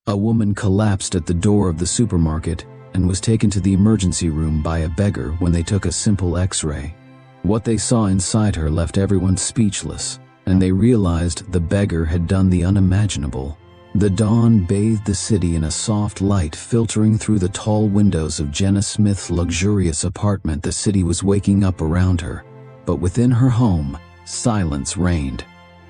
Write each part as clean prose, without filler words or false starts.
A woman collapsed at the door of the supermarket and was taken to the emergency room by a beggar when they took a simple X-ray. What they saw inside her left everyone speechless, and they realized the beggar had done the unimaginable. The dawn bathed the city in a soft light filtering through the tall windows of Jenna Smith's luxurious apartment. The city was waking up around her, but within her home, silence reigned.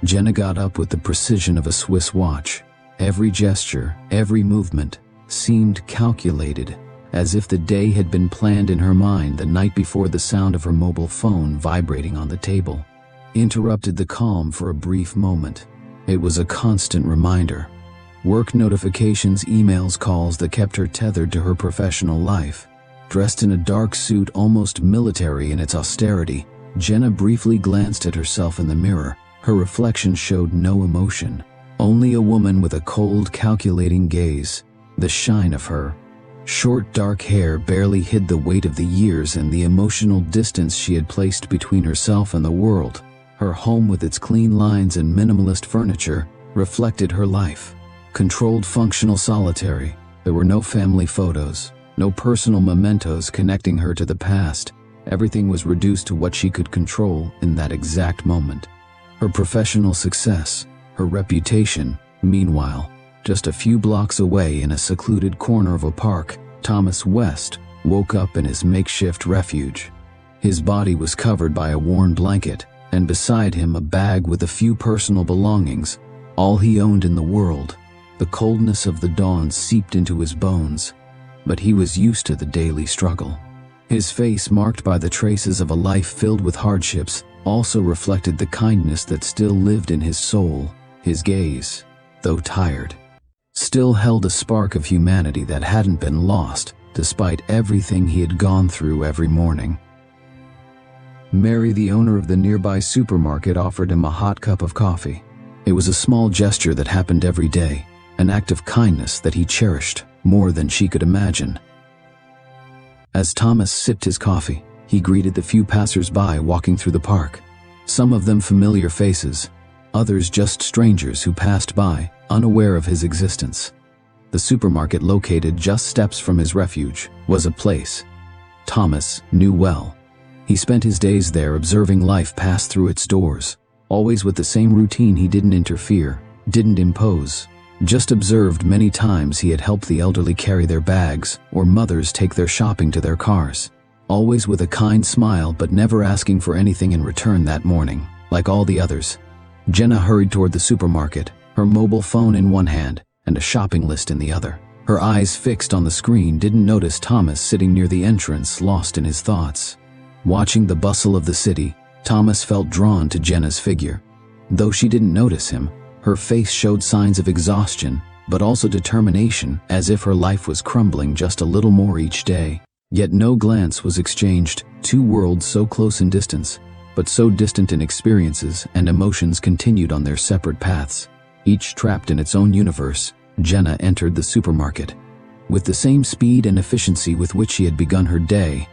Jenna got up with the precision of a Swiss watch. Every gesture, every movement, seemed calculated, as if the day had been planned in her mind the night before. The sound of her mobile phone vibrating on the table interrupted the calm for a brief moment. It was a constant reminder. Work notifications, emails, calls that kept her tethered to her professional life. Dressed in a dark suit, almost military in its austerity, Jenna briefly glanced at herself in the mirror. Her reflection showed no emotion, only a woman with a cold, calculating gaze. The shine of her short, dark hair barely hid the weight of the years and the emotional distance she had placed between herself and the world. Her home, with its clean lines and minimalist furniture, reflected her life. Controlled, functional, solitary. There were no family photos, no personal mementos connecting her to the past. Everything was reduced to what she could control in that exact moment. Her professional success, her reputation. Meanwhile, just a few blocks away in a secluded corner of a park, Thomas West woke up in his makeshift refuge. His body was covered by a worn blanket, and beside him a bag with a few personal belongings, all he owned in the world. The coldness of the dawn seeped into his bones, but he was used to the daily struggle. His face, marked by the traces of a life filled with hardships, also reflected the kindness that still lived in his soul. His gaze, though tired, still held a spark of humanity that hadn't been lost, despite everything he had gone through. Every morning, Mary, the owner of the nearby supermarket, offered him a hot cup of coffee. It was a small gesture that happened every day, an act of kindness that he cherished more than she could imagine. As Thomas sipped his coffee, he greeted the few passers-by walking through the park. Some of them familiar faces, others just strangers who passed by, unaware of his existence. The supermarket, located just steps from his refuge, was a place Thomas knew well. He spent his days there, observing life pass through its doors, always with the same routine. He didn't interfere, didn't impose, just observed. Many times he had helped the elderly carry their bags, or mothers take their shopping to their cars, always with a kind smile, but never asking for anything in return. That morning, like all the others, Jenna hurried toward the supermarket, her mobile phone in one hand and a shopping list in the other. Her eyes fixed on the screen, didn't notice Thomas sitting near the entrance, lost in his thoughts. Watching the bustle of the city, Thomas felt drawn to Jenna's figure. Though she didn't notice him, her face showed signs of exhaustion, but also determination, as if her life was crumbling just a little more each day. Yet no glance was exchanged. Two worlds so close in distance, but so distant in experiences and emotions, continued on their separate paths, each trapped in its own universe. Jenna entered the supermarket. With the same speed and efficiency with which she had begun her day,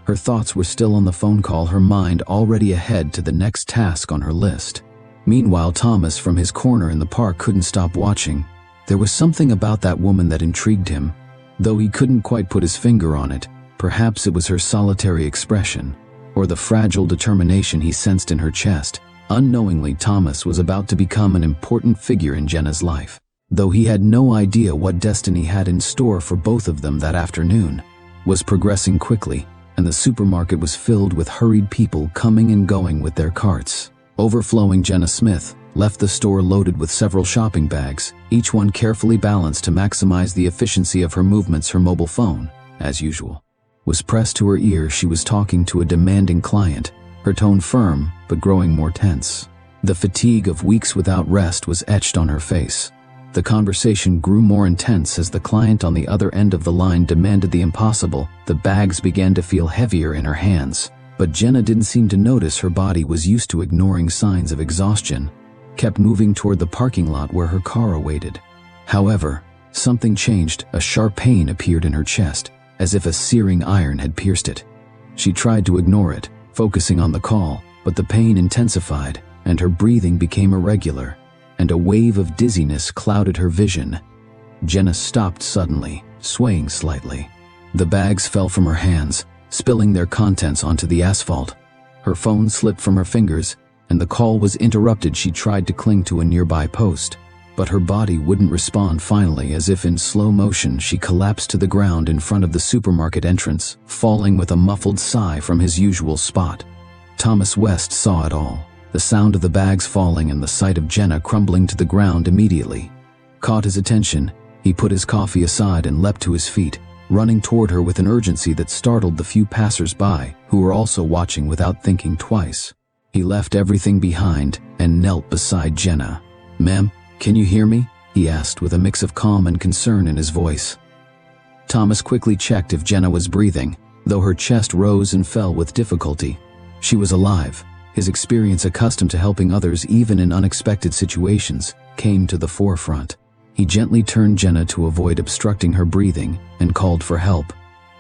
her thoughts were still on the phone call, her mind already ahead to the next task on her list. Meanwhile, Thomas, from his corner in the park, couldn't stop watching. There was something about that woman that intrigued him, though he couldn't quite put his finger on it. Perhaps it was her solitary expression, or the fragile determination he sensed in her chest. Unknowingly, Thomas was about to become an important figure in Jenna's life, though he had no idea what destiny had in store for both of them. That afternoon was progressing quickly, and the supermarket was filled with hurried people coming and going with their carts overflowing. Jenna Smith left the store loaded with several shopping bags, each one carefully balanced to maximize the efficiency of her movements. Her mobile phone, as usual, was pressed to her ear. She was talking to a demanding client, her tone firm but growing more tense. The fatigue of weeks without rest was etched on her face. The conversation grew more intense as the client on the other end of the line demanded the impossible. The bags began to feel heavier in her hands, but Jenna didn't seem to notice. Her body was used to ignoring signs of exhaustion, kept moving toward the parking lot where her car awaited. However, something changed. A sharp pain appeared in her chest, as if a searing iron had pierced it. She tried to ignore it, focusing on the call, but the pain intensified, and her breathing became irregular, and a wave of dizziness clouded her vision. Jenna stopped suddenly, swaying slightly. The bags fell from her hands, spilling their contents onto the asphalt. Her phone slipped from her fingers, and the call was interrupted. She tried to cling to a nearby post, but her body wouldn't respond. Finally, as if in slow motion, she collapsed to the ground in front of the supermarket entrance, falling with a muffled sigh from his usual spot. Thomas West saw it all, the sound of the bags falling and the sight of Jenna crumbling to the ground immediately. Caught his attention. He put his coffee aside and leapt to his feet, running toward her with an urgency that startled the few passers-by who were also watching without thinking twice. He left everything behind and knelt beside Jenna. "Ma'am, can you hear me?" he asked with a mix of calm and concern in his voice. Thomas quickly checked if Jenna was breathing, though her chest rose and fell with difficulty. She was alive. His experience, accustomed to helping others even in unexpected situations, came to the forefront. He gently turned Jenna to avoid obstructing her breathing and called for help.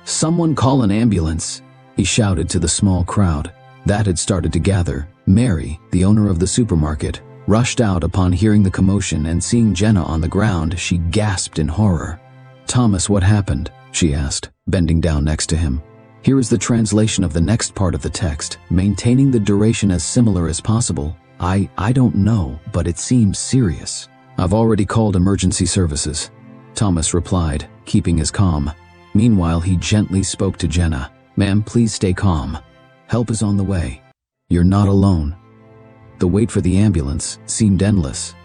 "Someone call an ambulance," he shouted to the small crowd that had started to gather. Mary, the owner of the supermarket, rushed out upon hearing the commotion, and seeing Jenna on the ground, she gasped in horror. "Thomas, what happened?" she asked, bending down next to him. Here is the translation of the next part of the text, maintaining the duration as similar as possible. I don't know, but it seems serious. "I've already called emergency services," Thomas replied, keeping his calm. Meanwhile, he gently spoke to Jenna. "Ma'am, please stay calm. Help is on the way. You're not alone." The wait for the ambulance seemed endless.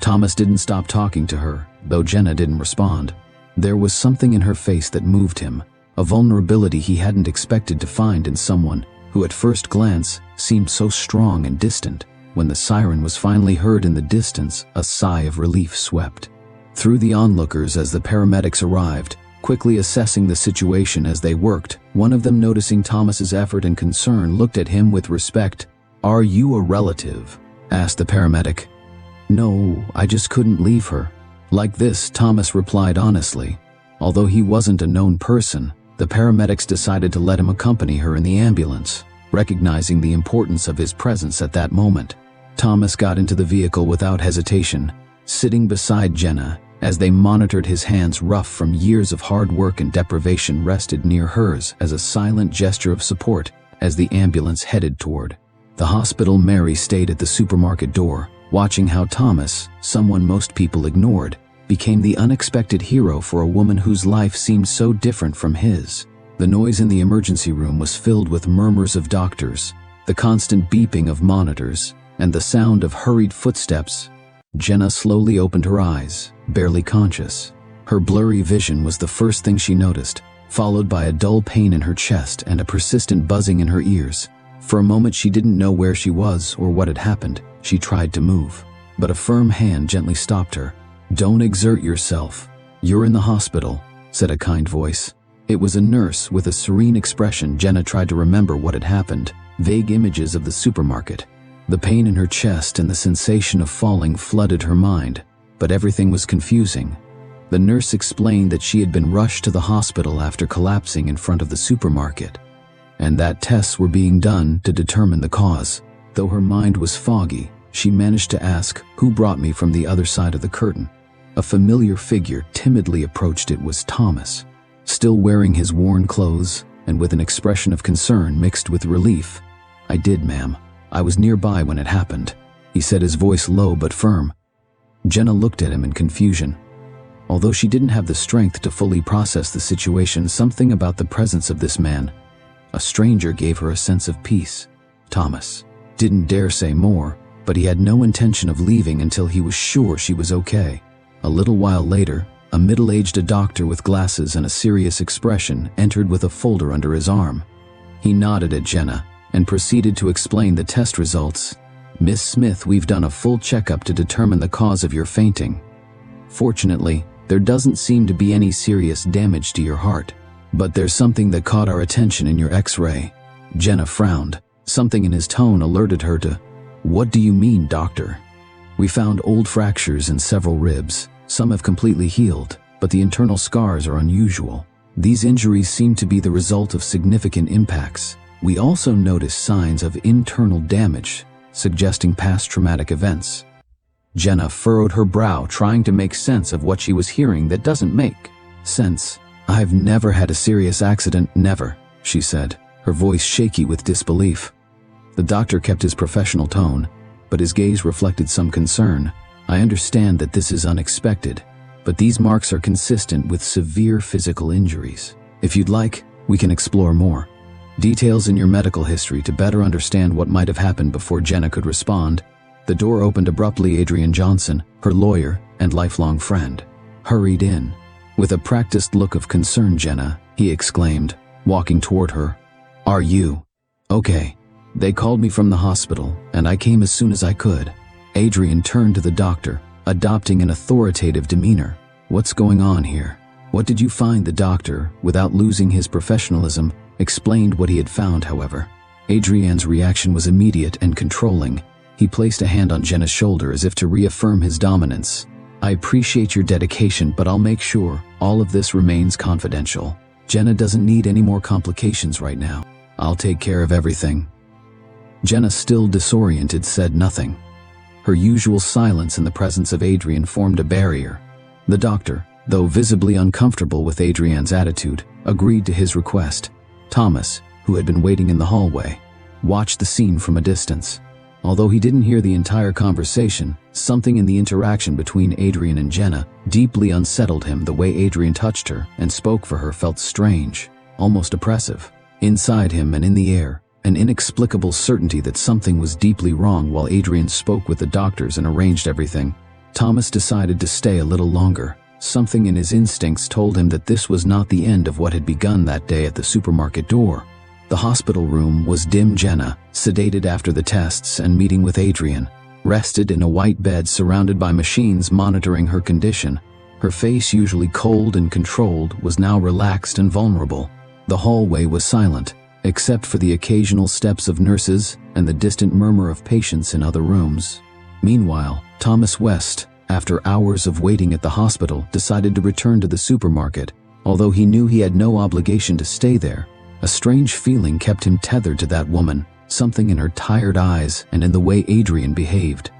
Thomas didn't stop talking to her, though Jenna didn't respond. There was something in her face that moved him, a vulnerability he hadn't expected to find in someone who at first glance seemed so strong and distant. When the siren was finally heard in the distance, a sigh of relief swept through the onlookers as the paramedics arrived, quickly assessing the situation as they worked. One of them, noticing Thomas's effort and concern, looked at him with respect. "Are you a relative?" asked the paramedic. "No, I just couldn't leave her." Like this, Thomas replied honestly. Although he wasn't a known person, the paramedics decided to let him accompany her in the ambulance, recognizing the importance of his presence at that moment. Thomas got into the vehicle without hesitation, sitting beside Jenna as they monitored. His hands, rough from years of hard work and deprivation, rested near hers as a silent gesture of support as the ambulance headed toward the hospital. Mary stayed at the supermarket door, watching how Thomas, someone most people ignored, became the unexpected hero for a woman whose life seemed so different from his. The noise in the emergency room was filled with murmurs of doctors, the constant beeping of monitors, and the sound of hurried footsteps. Jenna slowly opened her eyes, barely conscious. Her blurry vision was the first thing she noticed, followed by a dull pain in her chest and a persistent buzzing in her ears. For a moment she didn't know where she was or what had happened. She tried to move, but a firm hand gently stopped her. "Don't exert yourself. You're in the hospital," said a kind voice. It was a nurse with a serene expression. Jenna tried to remember what had happened. Vague images of the supermarket, the pain in her chest and the sensation of falling flooded her mind, but everything was confusing. The nurse explained that she had been rushed to the hospital after collapsing in front of the supermarket, and that tests were being done to determine the cause. Though her mind was foggy, she managed to ask, "Who brought me?" From the other side of the curtain, a familiar figure timidly approached. It was Thomas, still wearing his worn clothes and with an expression of concern mixed with relief. "I did, ma'am. I was nearby when it happened," he said, his voice low but firm. Jenna looked at him in confusion. Although she didn't have the strength to fully process the situation, something about the presence of this man, a stranger, gave her a sense of peace. Thomas didn't dare say more, but he had no intention of leaving until he was sure she was okay. A little while later, a middle-aged doctor with glasses and a serious expression entered with a folder under his arm. He nodded at Jenna and proceeded to explain the test results. "Miss Smith, we've done a full checkup to determine the cause of your fainting. Fortunately, there doesn't seem to be any serious damage to your heart, but there's something that caught our attention in your X-ray." Jenna frowned. Something in his tone alerted her to, "What do you mean, doctor?" "We found old fractures in several ribs. Some have completely healed, but the internal scars are unusual. These injuries seem to be the result of significant impacts. We also noticed signs of internal damage, suggesting past traumatic events." Jenna furrowed her brow, trying to make sense of what she was hearing that doesn't make sense. "I've never had a serious accident, never," she said, her voice shaky with disbelief. The doctor kept his professional tone, but his gaze reflected some concern. "I understand that this is unexpected, but these marks are consistent with severe physical injuries. If you'd like, we can explore more details in your medical history to better understand what might have happened." Before Jenna could respond, the door opened abruptly. Adrian Johnson, her lawyer and lifelong friend, hurried in. With a practiced look of concern, "Jenna," he exclaimed, walking toward her. "Are you okay? They called me from the hospital, and I came as soon as I could." Adrian turned to the doctor, adopting an authoritative demeanor. "What's going on here? What did you find?" The doctor, without losing his professionalism, explained what he had found. However, Adrian's reaction was immediate and controlling. He placed a hand on Jenna's shoulder as if to reaffirm his dominance. "I appreciate your dedication, but I'll make sure all of this remains confidential. Jenna doesn't need any more complications right now. I'll take care of everything." Jenna, still disoriented, said nothing. Her usual silence in the presence of Adrian formed a barrier. The doctor, though visibly uncomfortable with Adrian's attitude, agreed to his request. Thomas, who had been waiting in the hallway, watched the scene from a distance. Although he didn't hear the entire conversation, something in the interaction between Adrian and Jenna deeply unsettled him. The way Adrian touched her and spoke for her felt strange, almost oppressive. Inside him and in the air, an inexplicable certainty that something was deeply wrong. While Adrian spoke with the doctors and arranged everything, Thomas decided to stay a little longer. Something in his instincts told him that this was not the end of what had begun that day at the supermarket door. The hospital room was dim. Jenna, sedated after the tests and meeting with Adrian, rested in a white bed surrounded by machines monitoring her condition. Her face, usually cold and controlled, was now relaxed and vulnerable. The hallway was silent, except for the occasional steps of nurses and the distant murmur of patients in other rooms. Meanwhile, Thomas West, after hours of waiting at the hospital, decided to return to the supermarket. Although he knew he had no obligation to stay there, a strange feeling kept him tethered to that woman, something in her tired eyes and in the way Adrian behaved.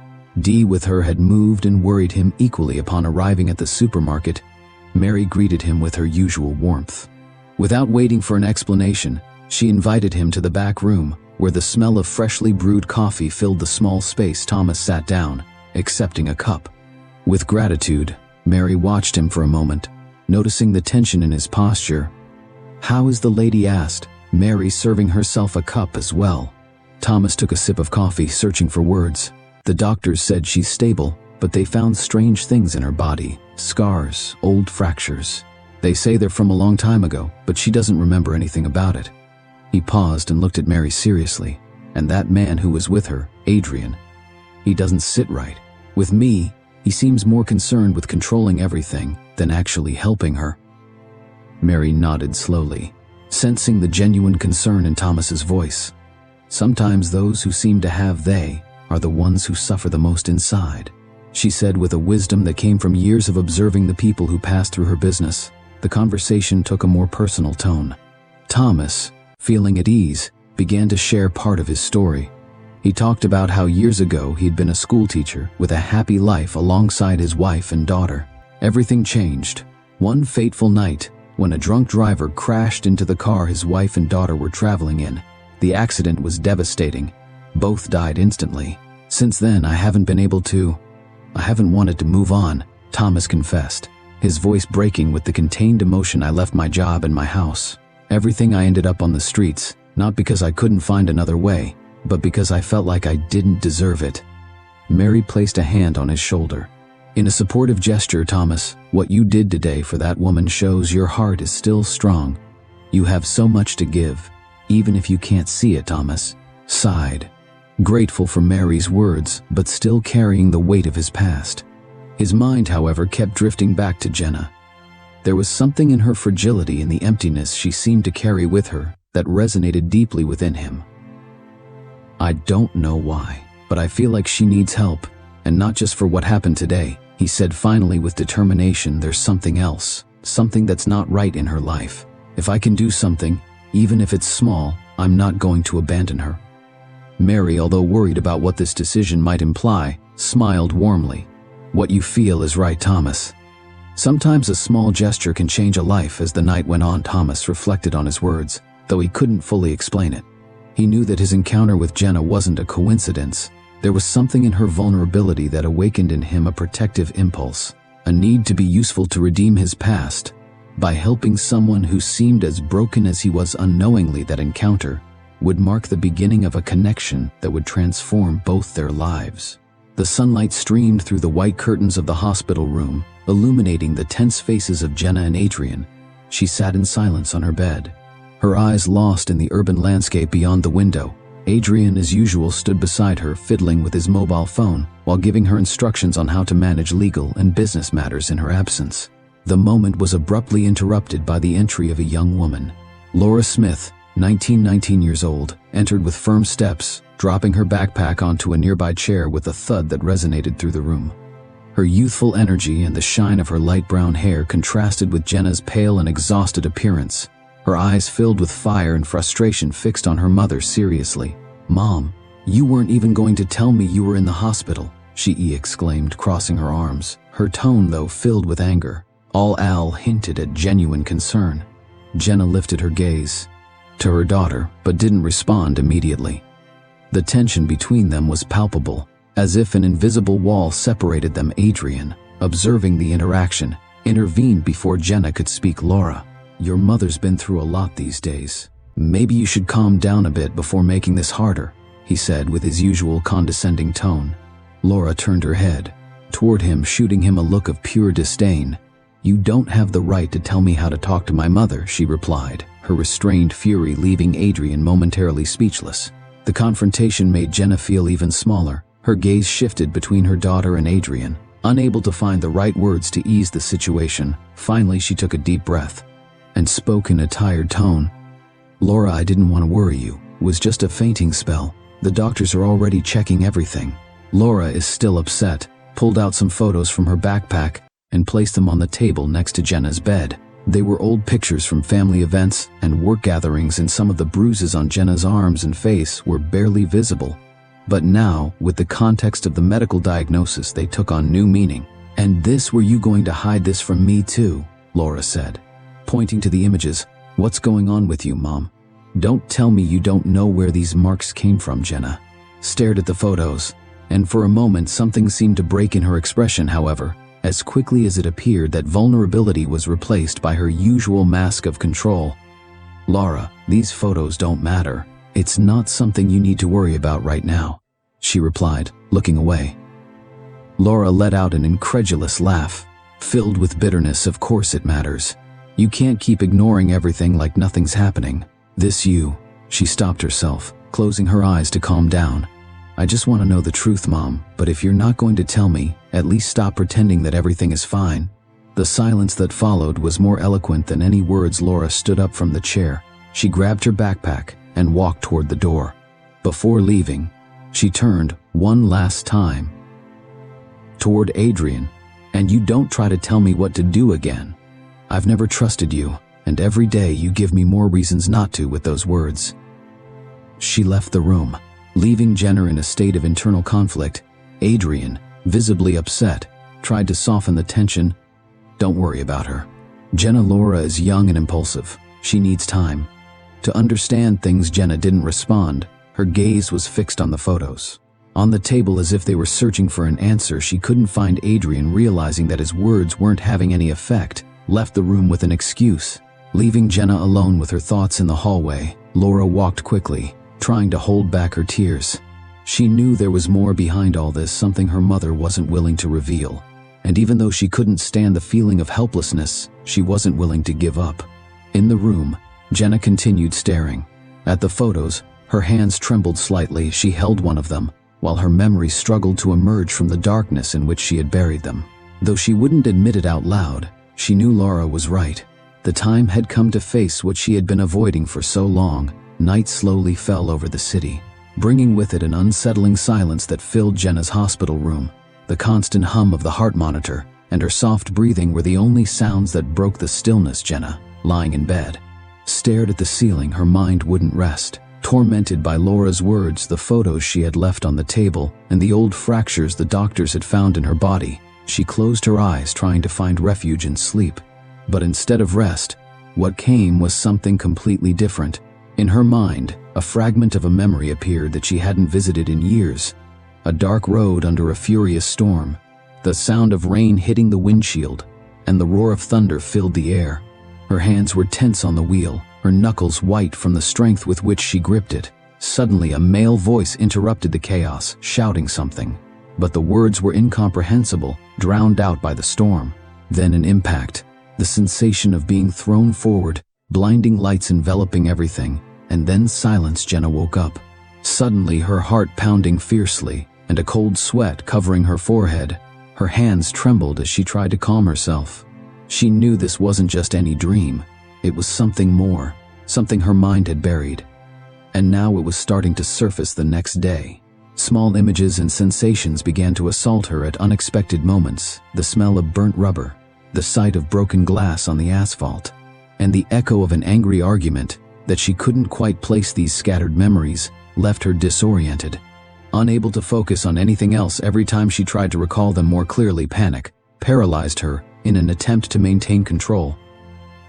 Dee with her had moved and worried him equally. Upon arriving at the supermarket, Mary greeted him with her usual warmth. Without waiting for an explanation, she invited him to the back room, where the smell of freshly brewed coffee filled the small space. Thomas sat down, accepting a cup. With gratitude, Mary watched him for a moment, noticing the tension in his posture. "How is the lady?" asked Mary, serving herself a cup as well. Thomas took a sip of coffee, searching for words. "The doctors said she's stable, but they found strange things in her body, scars, old fractures. They say they're from a long time ago, but she doesn't remember anything about it." He paused and looked at Mary seriously. "And that man who was with her, Adrian, he doesn't sit right with me. He seems more concerned with controlling everything than actually helping her." Mary nodded slowly, sensing the genuine concern in Thomas's voice. "Sometimes those who seem to have they are the ones who suffer the most inside," she said with a wisdom that came from years of observing the people who passed through her business. The conversation took a more personal tone. Thomas, feeling at ease, began to share part of his story. He talked about how years ago he'd been a schoolteacher with a happy life alongside his wife and daughter. Everything changed one fateful night when a drunk driver crashed into the car his wife and daughter were traveling in. The accident was devastating. Both died instantly. "Since then, I haven't wanted to move on," Thomas confessed, his voice breaking with the contained emotion. "I left my job and my house. Everything. I ended up on the streets, not because I couldn't find another way, but because I felt like I didn't deserve it." Mary placed a hand on his shoulder. In a supportive gesture, "Thomas, what you did today for that woman shows your heart is still strong. You have so much to give, even if you can't see it." Thomas sighed, grateful for Mary's words, but still carrying the weight of his past. His mind, however, kept drifting back to Jenna. There was something in her fragility and the emptiness she seemed to carry with her that resonated deeply within him. "I don't know why, but I feel like she needs help, and not just for what happened today," he said finally with determination. "There's something else, something that's not right in her life. If I can do something, even if it's small, I'm not going to abandon her." Mary, although worried about what this decision might imply, smiled warmly. "What you feel is right, Thomas. Sometimes a small gesture can change a life." As the night went on, Thomas reflected on his words, though he couldn't fully explain it. He knew that his encounter with Jenna wasn't a coincidence. There was something in her vulnerability that awakened in him a protective impulse, a need to be useful to redeem his past. By helping someone who seemed as broken as he was unknowingly, that encounter would mark the beginning of a connection that would transform both their lives. The sunlight streamed through the white curtains of the hospital room, illuminating the tense faces of Jenna and Adrian. She sat in silence on her bed, her eyes lost in the urban landscape beyond the window. Adrian, as usual, stood beside her, fiddling with his mobile phone while giving her instructions on how to manage legal and business matters in her absence. The moment was abruptly interrupted by the entry of a young woman. Laura Smith, 19 years old, entered with firm steps, dropping her backpack onto a nearby chair with a thud that resonated through the room. Her youthful energy and the shine of her light brown hair contrasted with Jenna's pale and exhausted appearance. Her eyes filled with fire and frustration, fixed on her mother seriously. "Mom, you weren't even going to tell me you were in the hospital," she exclaimed, crossing her arms, her tone, though, filled with anger. All hinted at genuine concern. Jenna lifted her gaze to her daughter, but didn't respond immediately. The tension between them was palpable, as if an invisible wall separated them. Adrian, observing the interaction, intervened before Jenna could speak. "Laura, your mother's been through a lot these days. Maybe you should calm down a bit before making this harder," he said with his usual condescending tone. Laura turned her head toward him, shooting him a look of pure disdain. "You don't have the right to tell me how to talk to my mother," she replied, her restrained fury leaving Adrian momentarily speechless. The confrontation made Jenna feel even smaller. Her gaze shifted between her daughter and Adrian, unable to find the right words to ease the situation. Finally, she took a deep breath and spoke in a tired tone. "Laura, I didn't want to worry you. It was just a fainting spell. The doctors are already checking everything." Laura is still upset, pulled out some photos from her backpack and placed them on the table next to Jenna's bed. They were old pictures from family events and work gatherings, and some of the bruises on Jenna's arms and face were barely visible. But now, with the context of the medical diagnosis, they took on new meaning. "And this, were you going to hide this from me too?" Laura said, pointing to the images. "What's going on with you, Mom? Don't tell me you don't know where these marks came from." Jenna stared at the photos, and for a moment something seemed to break in her expression. However, as quickly as it appeared, that vulnerability was replaced by her usual mask of control. "Laura, these photos don't matter. It's not something you need to worry about right now," she replied, looking away. Laura let out an incredulous laugh, filled with bitterness. "Of course it matters. You can't keep ignoring everything like nothing's happening. She stopped herself, closing her eyes to calm down. "I just want to know the truth, Mom, but if you're not going to tell me, at least stop pretending that everything is fine." The silence that followed was more eloquent than any words. Laura stood up from the chair. She grabbed her backpack and walked toward the door. Before leaving, she turned one last time toward Adrian. "And you don't try to tell me what to do again. I've never trusted you, and every day you give me more reasons not to." With those words, she left the room, leaving Jenna in a state of internal conflict. Adrian, visibly upset, tried to soften the tension. "Don't worry about her. Jenna, Laura is young and impulsive. She needs time to understand things." Jenna didn't respond. Her gaze was fixed on the photos on the table, as if they were searching for an answer. She couldn't find Adrian, realizing that his words weren't having any effect, left the room with an excuse. Leaving Jenna alone with her thoughts in the hallway, Laura walked quickly, trying to hold back her tears. She knew there was more behind all this, something her mother wasn't willing to reveal. And even though she couldn't stand the feeling of helplessness, she wasn't willing to give up. In the room, Jenna continued staring at the photos. Her hands trembled slightly. She held one of them, while her memories struggled to emerge from the darkness in which she had buried them. Though she wouldn't admit it out loud, she knew Laura was right. The time had come to face what she had been avoiding for so long. Night slowly fell over the city, bringing with it an unsettling silence that filled Jenna's hospital room. The constant hum of the heart monitor and her soft breathing were the only sounds that broke the stillness. Jenna, lying in bed, stared at the ceiling. Her mind wouldn't rest. Tormented by Laura's words, the photos she had left on the table, and the old fractures the doctors had found in her body, she closed her eyes trying to find refuge in sleep. But instead of rest, what came was something completely different. In her mind, a fragment of a memory appeared that she hadn't visited in years. A dark road under a furious storm, the sound of rain hitting the windshield, and the roar of thunder filled the air. Her hands were tense on the wheel, her knuckles white from the strength with which she gripped it. Suddenly, a male voice interrupted the chaos, shouting something. But the words were incomprehensible, drowned out by the storm. Then an impact, the sensation of being thrown forward, blinding lights enveloping everything, and then silence. Jenna woke up. Suddenly, her heart pounding fiercely, and a cold sweat covering her forehead. Her hands trembled as she tried to calm herself. She knew this wasn't just any dream. It was something more, something her mind had buried. And now it was starting to surface the next day. Small images and sensations began to assault her at unexpected moments. The smell of burnt rubber, the sight of broken glass on the asphalt, and the echo of an angry argument that she couldn't quite place. These scattered memories left her disoriented. Unable to focus on anything else, every time she tried to recall them more clearly, panic paralyzed her in an attempt to maintain control.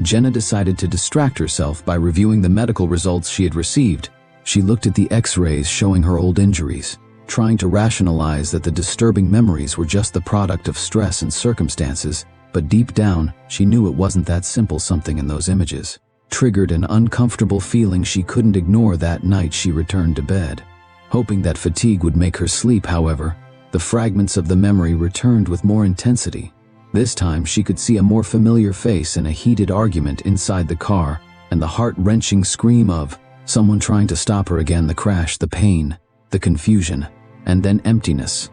Jenna decided to distract herself by reviewing the medical results she had received. She looked at the X-rays showing her old injuries, trying to rationalize that the disturbing memories were just the product of stress and circumstances, but deep down, she knew it wasn't that simple. Something in those images triggered an uncomfortable feeling she couldn't ignore. That night she returned to bed, hoping that fatigue would make her sleep. However, the fragments of the memory returned with more intensity. This time she could see a more familiar face in a heated argument inside the car, and the heart-wrenching scream of someone trying to stop her. Again, the crash, the pain, the confusion, and then emptiness.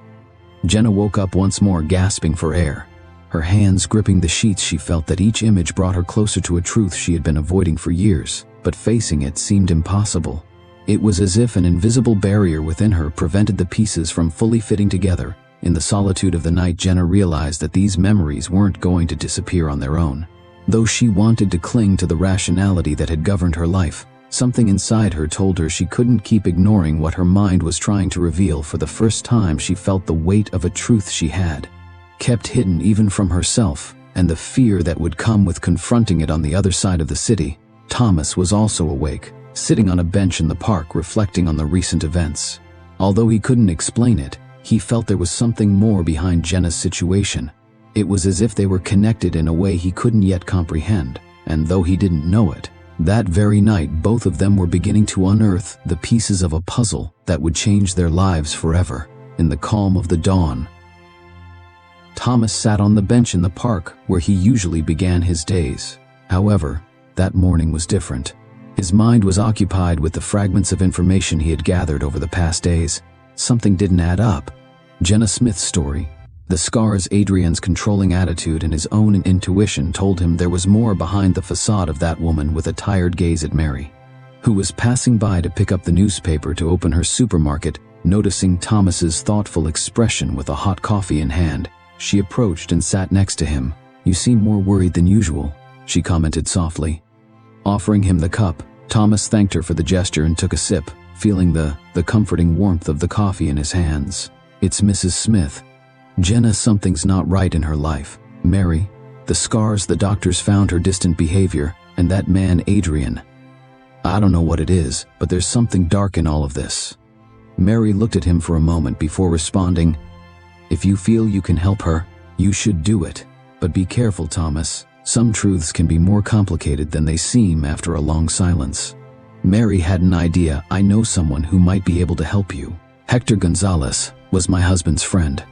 Jenna woke up once more, gasping for air. Her hands gripping the sheets, she felt that each image brought her closer to a truth she had been avoiding for years, but facing it seemed impossible. It was as if an invisible barrier within her prevented the pieces from fully fitting together. In the solitude of the night, Jenna realized that these memories weren't going to disappear on their own. Though she wanted to cling to the rationality that had governed her life, something inside her told her she couldn't keep ignoring what her mind was trying to reveal. For the first time, she felt the weight of a truth she had kept hidden even from herself, and the fear that would come with confronting it. On the other side of the city, Thomas was also awake, sitting on a bench in the park, reflecting on the recent events. Although he couldn't explain it, he felt there was something more behind Jenna's situation. It was as if they were connected in a way he couldn't yet comprehend, and though he didn't know it, that very night both of them were beginning to unearth the pieces of a puzzle that would change their lives forever. In the calm of the dawn, Thomas sat on the bench in the park where he usually began his days. However, that morning was different. His mind was occupied with the fragments of information he had gathered over the past days. Something didn't add up. Jenna Smith's story, the scars, Adrian's controlling attitude, and his own intuition told him there was more behind the facade of that woman with a tired gaze at Mary, who was passing by to pick up the newspaper to open her supermarket. Noticing Thomas's thoughtful expression with a hot coffee in hand, she approached and sat next to him. "You seem more worried than usual," she commented softly. Offering him the cup, Thomas thanked her for the gesture and took a sip, feeling the comforting warmth of the coffee in his hands. "It's Mrs. Smith." "Jenna, something's not right in her life. Mary, the scars the doctors found, her distant behavior, and that man Adrian. I don't know what it is, but there's something dark in all of this." Mary looked at him for a moment before responding, "If you feel you can help her, you should do it. But be careful, Thomas. Some truths can be more complicated than they seem." After a long silence, Mary had an idea. "I know someone who might be able to help you. Hector Gonzalez was my husband's friend.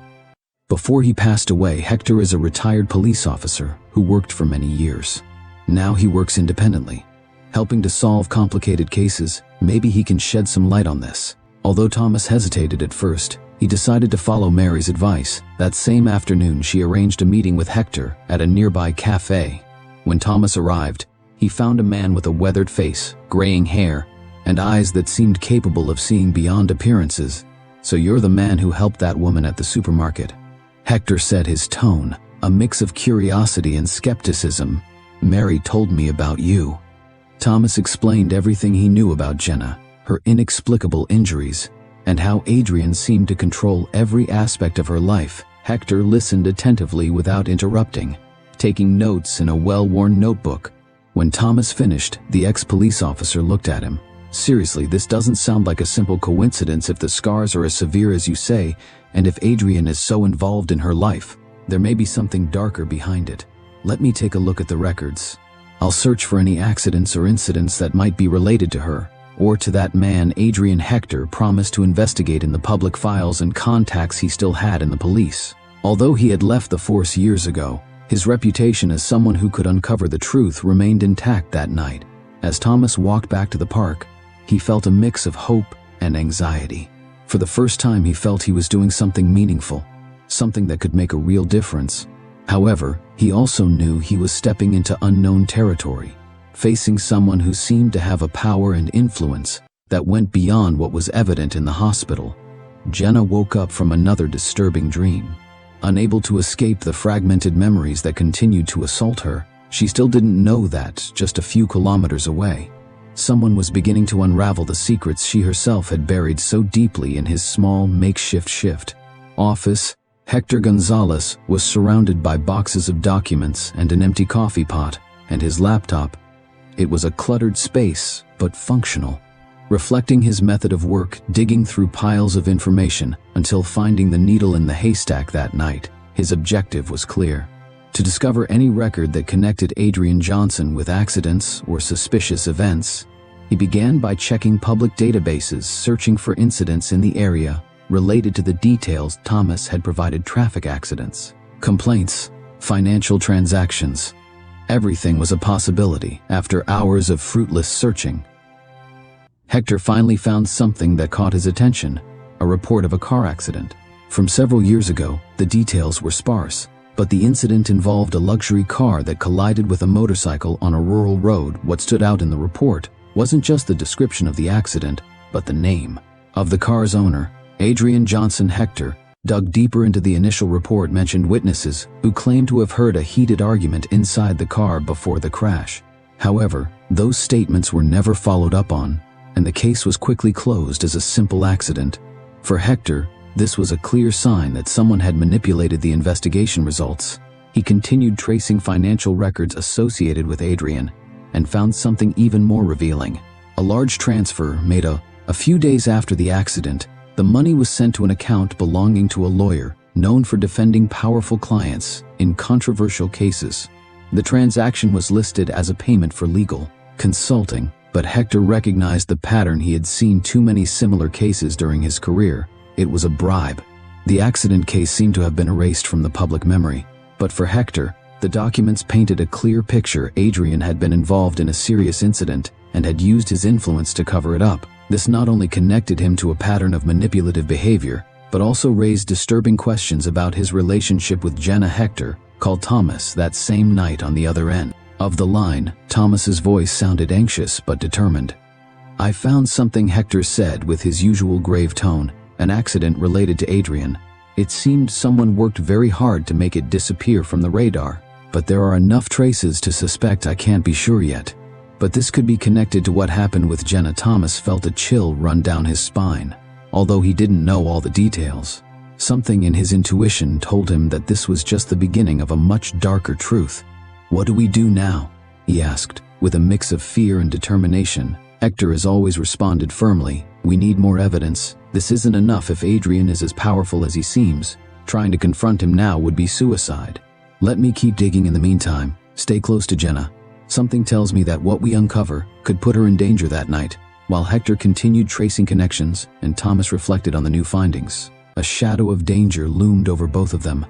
Before he passed away, Hector is a retired police officer who worked for many years. Now he works independently, helping to solve complicated cases. Maybe he can shed some light on this." Although Thomas hesitated at first, he decided to follow Mary's advice. That same afternoon, she arranged a meeting with Hector at a nearby cafe. When Thomas arrived, he found a man with a weathered face, graying hair, and eyes that seemed capable of seeing beyond appearances. "So you're the man who helped that woman at the supermarket?" Hector said, his tone a mix of curiosity and skepticism. "Mary told me about you." Thomas explained everything he knew about Jenna, her inexplicable injuries, and how Adrian seemed to control every aspect of her life. Hector listened attentively without interrupting, taking notes in a well-worn notebook. When Thomas finished, the ex-police officer looked at him. "Seriously, this doesn't sound like a simple coincidence if the scars are as severe as you say, and if Adrian is so involved in her life. There may be something darker behind it. Let me take a look at the records. I'll search for any accidents or incidents that might be related to her, or to that man." Adrian Hector promised to investigate in the public files and contacts he still had in the police. Although he had left the force years ago, his reputation as someone who could uncover the truth remained intact that night. As Thomas walked back to the park, he felt a mix of hope and anxiety. For the first time, he felt he was doing something meaningful, something that could make a real difference. However, he also knew he was stepping into unknown territory, facing someone who seemed to have a power and influence that went beyond what was evident in the hospital. Jenna woke up from another disturbing dream. Unable to escape the fragmented memories that continued to assault her, she still didn't know that, just a few kilometers away, someone was beginning to unravel the secrets she herself had buried so deeply in his small, makeshift office. Hector Gonzalez was surrounded by boxes of documents and an empty coffee pot, and his laptop. It was a cluttered space, but functional, reflecting his method of work, digging through piles of information until finding the needle in the haystack that night. His objective was clear: to discover any record that connected Adrian Johnson with accidents or suspicious events. He began by checking public databases, searching for incidents in the area related to the details Thomas had provided: traffic accidents, complaints, financial transactions. Everything was a possibility. After hours of fruitless searching, Hector finally found something that caught his attention: a report of a car accident. From several years ago, the details were sparse, but the incident involved a luxury car that collided with a motorcycle on a rural road. What stood out in the report wasn't just the description of the accident, but the name of the car's owner, Adrian Johnson. Hector dug deeper into the initial report, mentioned witnesses who claimed to have heard a heated argument inside the car before the crash. However, those statements were never followed up on, and the case was quickly closed as a simple accident. For Hector, this was a clear sign that someone had manipulated the investigation results. He continued tracing financial records associated with Adrian and found something even more revealing: a large transfer made a few days after the accident. The money was sent to an account belonging to a lawyer known for defending powerful clients in controversial cases. The transaction was listed as a payment for legal consulting, but Hector recognized the pattern. He had seen too many similar cases during his career. It was a bribe. The accident case seemed to have been erased from the public memory, but for Hector, the documents painted a clear picture. Adrian had been involved in a serious incident and had used his influence to cover it up. This not only connected him to a pattern of manipulative behavior, but also raised disturbing questions about his relationship with Jenna. Hector called Thomas that same night. On the other end of the line, Thomas's voice sounded anxious but determined. "I found something," Hector said with his usual grave tone. "An accident related to Adrian. It seemed someone worked very hard to make it disappear from the radar, but there are enough traces to suspect. I can't be sure yet. But this could be connected to what happened with Jenna." Thomas felt a chill run down his spine. Although he didn't know all the details, something in his intuition told him that this was just the beginning of a much darker truth. "What do we do now?" he asked, with a mix of fear and determination. Hector has always responded firmly: "We need more evidence. This isn't enough if Adrian is as powerful as he seems. Trying to confront him now would be suicide. Let me keep digging in the meantime. Stay close to Jenna. Something tells me that what we uncover could put her in danger." That night, while Hector continued tracing connections and Thomas reflected on the new findings, a shadow of danger loomed over both of them.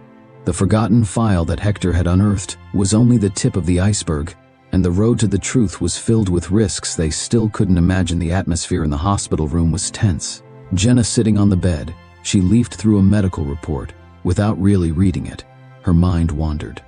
The forgotten file that Hector had unearthed was only the tip of the iceberg, and the road to the truth was filled with risks they still couldn't imagine. The atmosphere in the hospital room was tense. Jenna sitting on the bed, she leafed through a medical report without really reading it. Her mind wandered,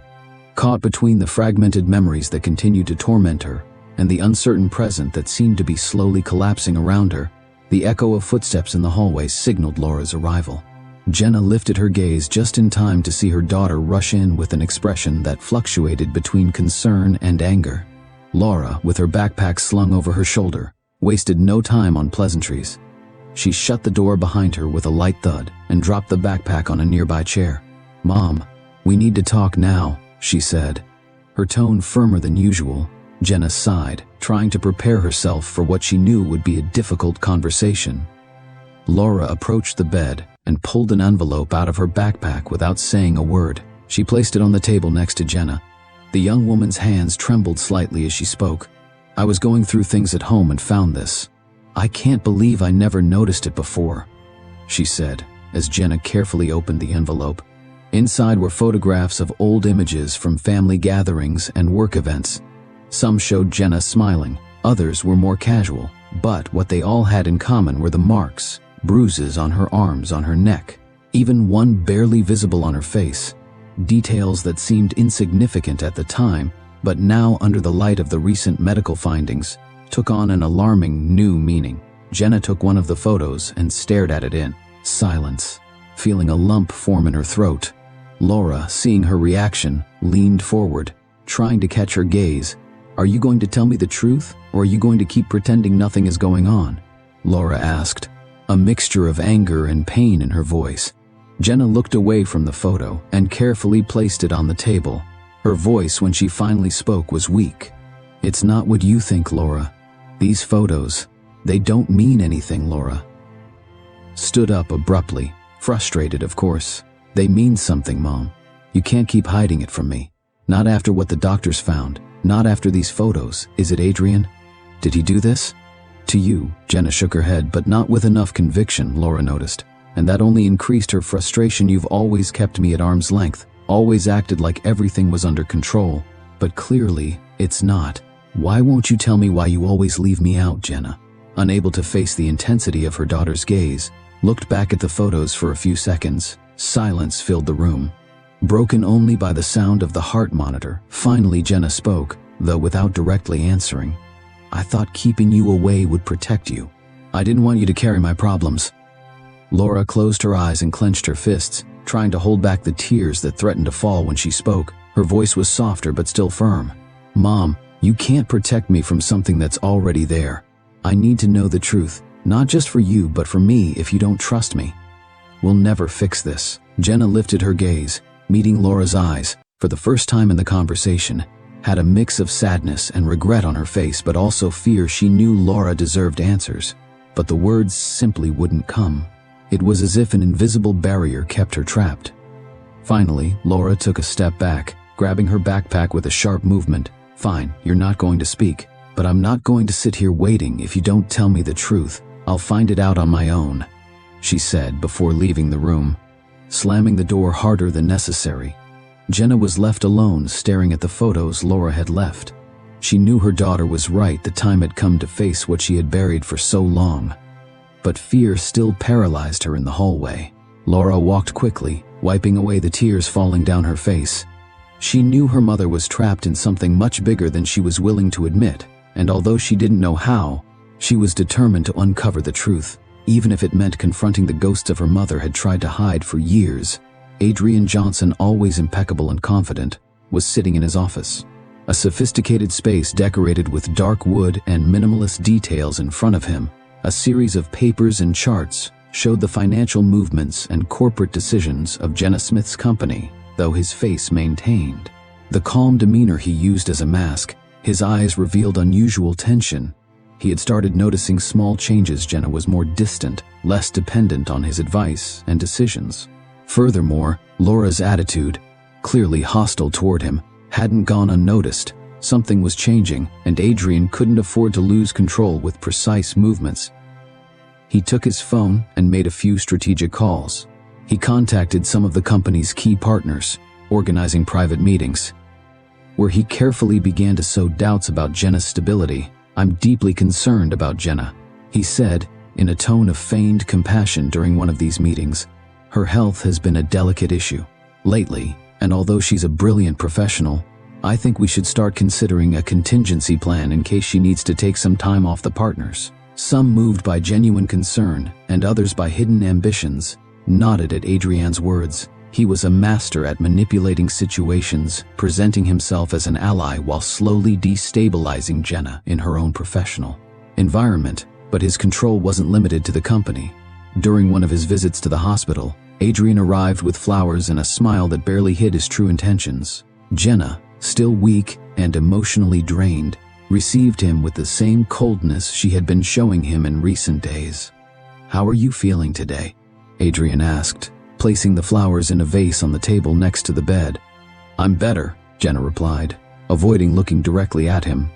caught between the fragmented memories that continued to torment her and the uncertain present that seemed to be slowly collapsing around her. The echo of footsteps in the hallway signaled Laura's arrival. Jenna lifted her gaze just in time to see her daughter rush in with an expression that fluctuated between concern and anger. Laura, with her backpack slung over her shoulder, wasted no time on pleasantries. She shut the door behind her with a light thud and dropped the backpack on a nearby chair. "Mom, we need to talk now," she said. Her tone firmer than usual. Jenna sighed, trying to prepare herself for what she knew would be a difficult conversation. Laura approached the bed and pulled an envelope out of her backpack without saying a word. She placed it on the table next to Jenna. The young woman's hands trembled slightly as she spoke. "I was going through things at home and found this. I can't believe I never noticed it before," she said, as Jenna carefully opened the envelope. Inside were photographs of old images from family gatherings and work events. Some showed Jenna smiling, others were more casual, but what they all had in common were the marks, bruises on her arms, on her neck, even one barely visible on her face. Details that seemed insignificant at the time, but now, under the light of the recent medical findings, took on an alarming new meaning. Jenna took one of the photos and stared at it in silence, feeling a lump form in her throat. Laura, seeing her reaction, leaned forward, trying to catch her gaze. "Are you going to tell me the truth, or are you going to keep pretending nothing is going on?" Laura asked, a mixture of anger and pain in her voice. Jenna looked away from the photo and carefully placed it on the table. Her voice, when she finally spoke, was weak. "It's not what you think, Laura. These photos, they don't mean anything." Laura stood up abruptly, frustrated, of course. "They mean something, Mom. You can't keep hiding it from me. Not after what the doctors found. Not after these photos. Is it Adrian? Did he do this to you?" Jenna shook her head, but not with enough conviction, Laura noticed. "And that only increased her frustration. You've always kept me at arm's length, always acted like everything was under control. But clearly, it's not. Why won't you tell me why you always leave me out?" Jenna, unable to face the intensity of her daughter's gaze, looked back at the photos for a few seconds. Silence filled the room, broken only by the sound of the heart monitor. Finally, Jenna spoke, though without directly answering. "I thought keeping you away would protect you. I didn't want you to carry my problems." Laura closed her eyes and clenched her fists, trying to hold back the tears that threatened to fall when she spoke. Her voice was softer but still firm. "Mom, you can't protect me from something that's already there. I need to know the truth, not just for you but for me. If you don't trust me, we'll never fix this." Jenna lifted her gaze, meeting Laura's eyes, for the first time in the conversation, had a mix of sadness and regret on her face, but also fear. She knew Laura deserved answers, but the words simply wouldn't come. It was as if an invisible barrier kept her trapped. Finally, Laura took a step back, grabbing her backpack with a sharp movement. "Fine, you're not going to speak, but I'm not going to sit here waiting. If you don't tell me the truth, I'll find it out on my own," she said before leaving the room, slamming the door harder than necessary. Jenna was left alone, staring at the photos Laura had left. She knew her daughter was right. The time had come to face what she had buried for so long. But fear still paralyzed her in the hallway. Laura walked quickly, wiping away the tears falling down her face. She knew her mother was trapped in something much bigger than she was willing to admit, and although she didn't know how, she was determined to uncover the truth, even if it meant confronting the ghosts of her mother had tried to hide for years. Adrian Johnson, always impeccable and confident, was sitting in his office. A sophisticated space decorated with dark wood and minimalist details in front of him. A series of papers and charts showed the financial movements and corporate decisions of Jenna Smith's company, though his face maintained the calm demeanor he used as a mask. His eyes revealed unusual tension. He had started noticing small changes. Jenna was more distant, less dependent on his advice and decisions. Furthermore, Laura's attitude, clearly hostile toward him, hadn't gone unnoticed. Something was changing, and Adrian couldn't afford to lose control with precise movements. He took his phone and made a few strategic calls. He contacted some of the company's key partners, organizing private meetings, where he carefully began to sow doubts about Jenna's stability. "I'm deeply concerned about Jenna," he said, in a tone of feigned compassion during one of these meetings. "Her health has been a delicate issue lately, and although she's a brilliant professional, I think we should start considering a contingency plan in case she needs to take some time off." The partners, some moved by genuine concern and others by hidden ambitions, nodded at Adrian's words. He was a master at manipulating situations, presenting himself as an ally while slowly destabilizing Jenna in her own professional environment, but his control wasn't limited to the company. During one of his visits to the hospital, Adrian arrived with flowers and a smile that barely hid his true intentions. Jenna, still weak and emotionally drained, received him with the same coldness she had been showing him in recent days. "How are you feeling today?" Adrian asked, placing the flowers in a vase on the table next to the bed. "I'm better," Jenna replied, avoiding looking directly at him.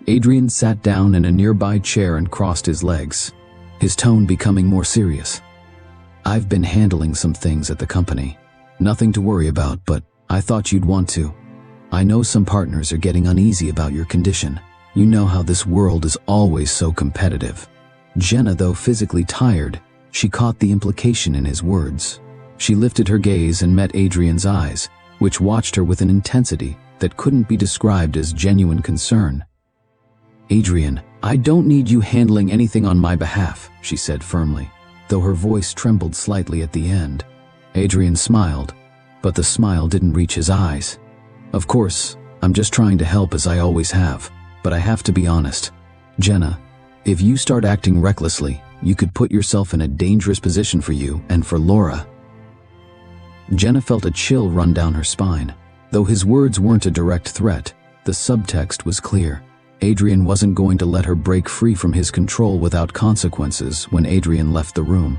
Adrian sat down in a nearby chair and crossed his legs, his tone becoming more serious. "I've been handling some things at the company. Nothing to worry about, but I thought you'd want to. I know some partners are getting uneasy about your condition. You know how this world is always so competitive." Jenna, though physically tired, she caught the implication in his words. She lifted her gaze and met Adrian's eyes, which watched her with an intensity that couldn't be described as genuine concern. "Adrian, I don't need you handling anything on my behalf," she said firmly, though her voice trembled slightly at the end. Adrian smiled, but the smile didn't reach his eyes. "Of course, I'm just trying to help as I always have, but I have to be honest. Jenna, if you start acting recklessly, you could put yourself in a dangerous position for you and for Laura." Jenna felt a chill run down her spine. Though his words weren't a direct threat, the subtext was clear. Adrian wasn't going to let her break free from his control without consequences. When Adrian left the room,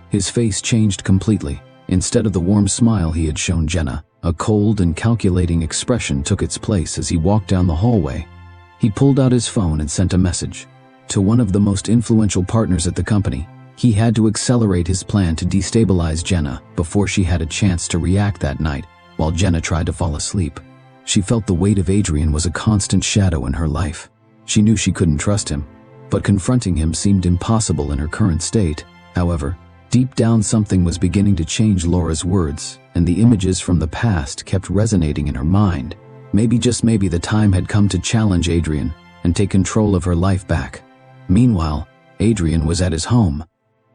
his face changed completely. Instead of the warm smile he had shown Jenna, a cold and calculating expression took its place as he walked down the hallway. He pulled out his phone and sent a message. To one of the most influential partners at the company, he had to accelerate his plan to destabilize Jenna before she had a chance to react that night, while Jenna tried to fall asleep. She felt the weight of Adrian was a constant shadow in her life. She knew she couldn't trust him, but confronting him seemed impossible in her current state. However, deep down something was beginning to change. Laura's words and the images from the past kept resonating in her mind. Maybe, just maybe, the time had come to challenge Adrian and take control of her life back. Meanwhile, Adrian was at his home,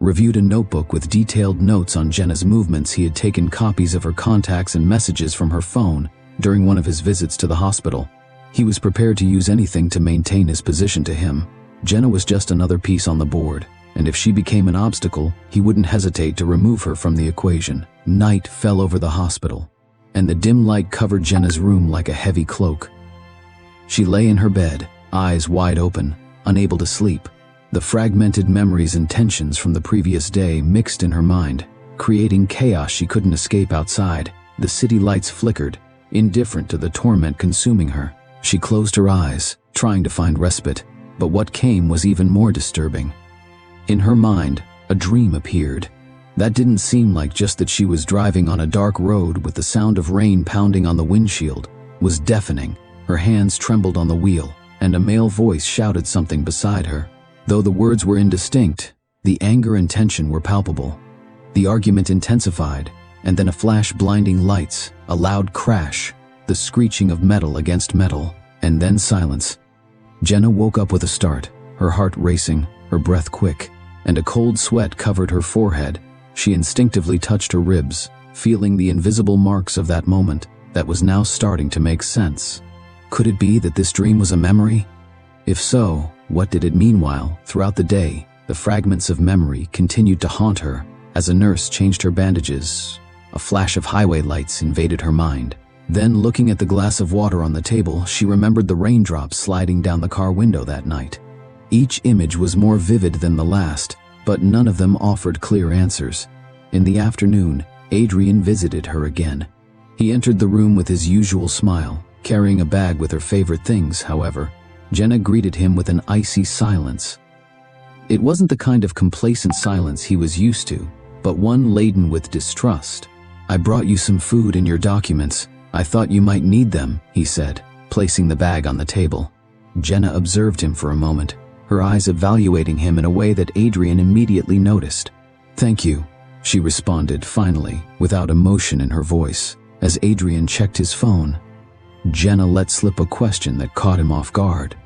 reviewed a notebook with detailed notes on Jenna's movements. He had taken copies of her contacts and messages from her phone during one of his visits to the hospital. He was prepared to use anything to maintain his position. To him, Jenna was just another piece on the board, and if she became an obstacle, he wouldn't hesitate to remove her from the equation. Night fell over the hospital, and the dim light covered Jenna's room like a heavy cloak. She lay in her bed, eyes wide open, unable to sleep. The fragmented memories and tensions from the previous day mixed in her mind, creating chaos she couldn't escape outside. The city lights flickered, indifferent to the torment consuming her. She closed her eyes, trying to find respite, but what came was even more disturbing. In her mind, a dream appeared. That didn't seem like just that she was driving on a dark road with the sound of rain pounding on the windshield was deafening. Her hands trembled on the wheel, and a male voice shouted something beside her. Though the words were indistinct, the anger and tension were palpable. The argument intensified, and then a flash, blinding lights, a loud crash, the screeching of metal against metal, and then silence. Jenna woke up with a start, her heart racing, her breath quick, and a cold sweat covered her forehead. She instinctively touched her ribs, feeling the invisible marks of that moment that was now starting to make sense. Could it be that this dream was a memory? If so, what did it mean? Meanwhile, throughout the day, the fragments of memory continued to haunt her. As a nurse changed her bandages, a flash of highway lights invaded her mind. Then, looking at the glass of water on the table, she remembered the raindrops sliding down the car window that night. Each image was more vivid than the last, but none of them offered clear answers. In the afternoon, Adrian visited her again. He entered the room with his usual smile, carrying a bag with her favorite things. However, Jenna greeted him with an icy silence. It wasn't the kind of complacent silence he was used to, but one laden with distrust. "I brought you some food and your documents. I thought you might need them," he said, placing the bag on the table. Jenna observed him for a moment, her eyes evaluating him in a way that Adrian immediately noticed. "Thank you," she responded finally, without emotion in her voice, as Adrian checked his phone. Jenna let slip a question that caught him off guard.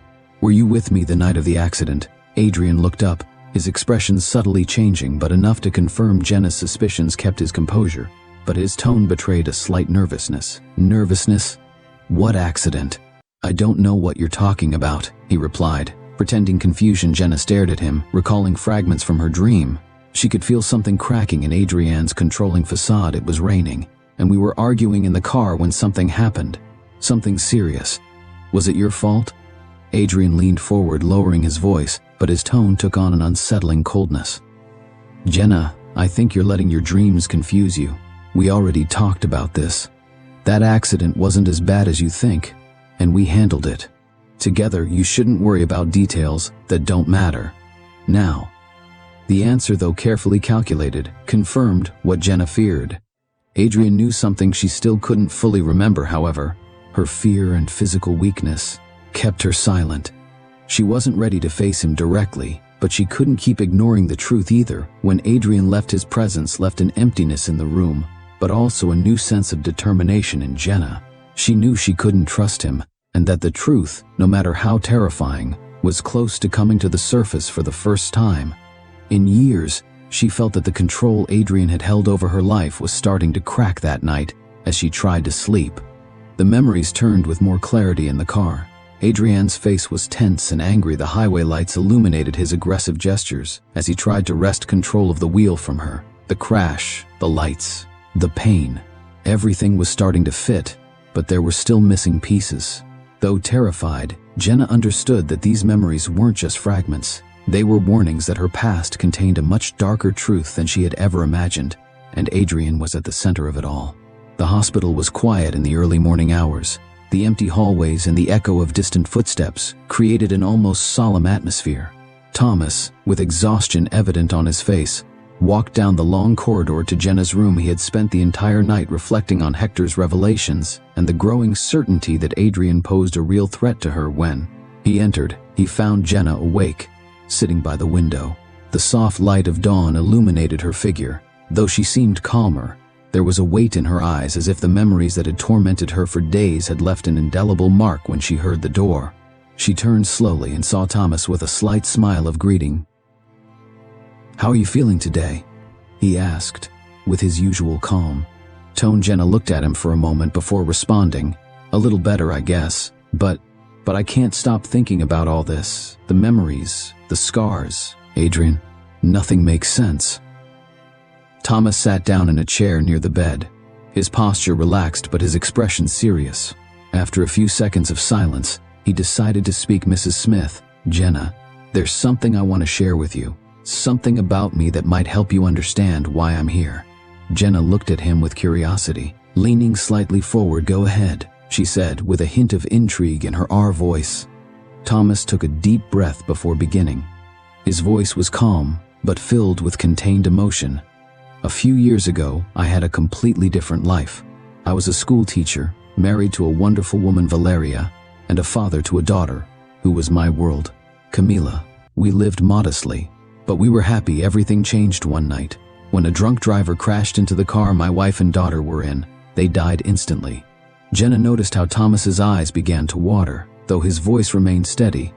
"Were you with me the night of the accident?" Adrian looked up, his expression subtly changing, but enough to confirm Jenna's suspicions. Kept his composure, but his tone betrayed a slight nervousness. "Nervousness? What accident?" "I don't know what you're talking about," he replied, Pretending confusion, Jenna stared at him, recalling fragments from her dream. She could feel something cracking in Adrienne's controlling facade. It was raining, and we were arguing in the car when something happened. Something serious. Was it your fault? Adrian leaned forward, lowering his voice, but his tone took on an unsettling coldness. Jenna, I think you're letting your dreams confuse you. We already talked about this. That accident wasn't as bad as you think, and we handled it. Together, you shouldn't worry about details that don't matter. Now. The answer, though carefully calculated, confirmed what Jenna feared. Adrian knew something she still couldn't fully remember, however. Her fear and physical weakness kept her silent. She wasn't ready to face him directly, but she couldn't keep ignoring the truth either. When Adrian left, his presence left an emptiness in the room, but also a new sense of determination in Jenna. She knew she couldn't trust him, and that the truth, no matter how terrifying, was close to coming to the surface for the first time. In years, she felt that the control Adrian had held over her life was starting to crack that night as she tried to sleep. The memories turned with more clarity in the car. Adrian's face was tense and angry. The highway lights illuminated his aggressive gestures as he tried to wrest control of the wheel from her. The crash, the lights, the pain. Everything was starting to fit, but there were still missing pieces. Though terrified, Jenna understood that these memories weren't just fragments. They were warnings that her past contained a much darker truth than she had ever imagined, and Adrian was at the center of it all. The hospital was quiet in the early morning hours. The empty hallways and the echo of distant footsteps created an almost solemn atmosphere. Thomas, with exhaustion evident on his face, walked down the long corridor to Jenna's room. He had spent the entire night reflecting on Hector's revelations and the growing certainty that Adrian posed a real threat to her. When he entered, he found Jenna awake, sitting by the window. The soft light of dawn illuminated her figure. Though she seemed calmer, there was a weight in her eyes, as if the memories that had tormented her for days had left an indelible mark. When she heard the door, she turned slowly and saw Thomas with a slight smile of greeting. "How are you feeling today?" he asked, with his usual calm tone. Jenna looked at him for a moment before responding, "A little better, I guess, but I can't stop thinking about all this. The memories, the scars. Adrian, nothing makes sense." Thomas sat down in a chair near the bed, his posture relaxed but his expression serious. After a few seconds of silence, he decided to speak. "Mrs. Smith, Jenna, there's something I want to share with you. Something about me that might help you understand why I'm here." Jenna looked at him with curiosity, leaning slightly forward. "Go ahead," she said, with a hint of intrigue in her R voice. Thomas took a deep breath before beginning. His voice was calm, but filled with contained emotion. "A few years ago, I had a completely different life. I was a school teacher, married to a wonderful woman, Valeria, and a father to a daughter, who was my world, Camila. We lived modestly, but we were happy. Everything changed one night, when a drunk driver crashed into the car my wife and daughter were in. They died instantly." Jenna noticed how Thomas's eyes began to water, though his voice remained steady.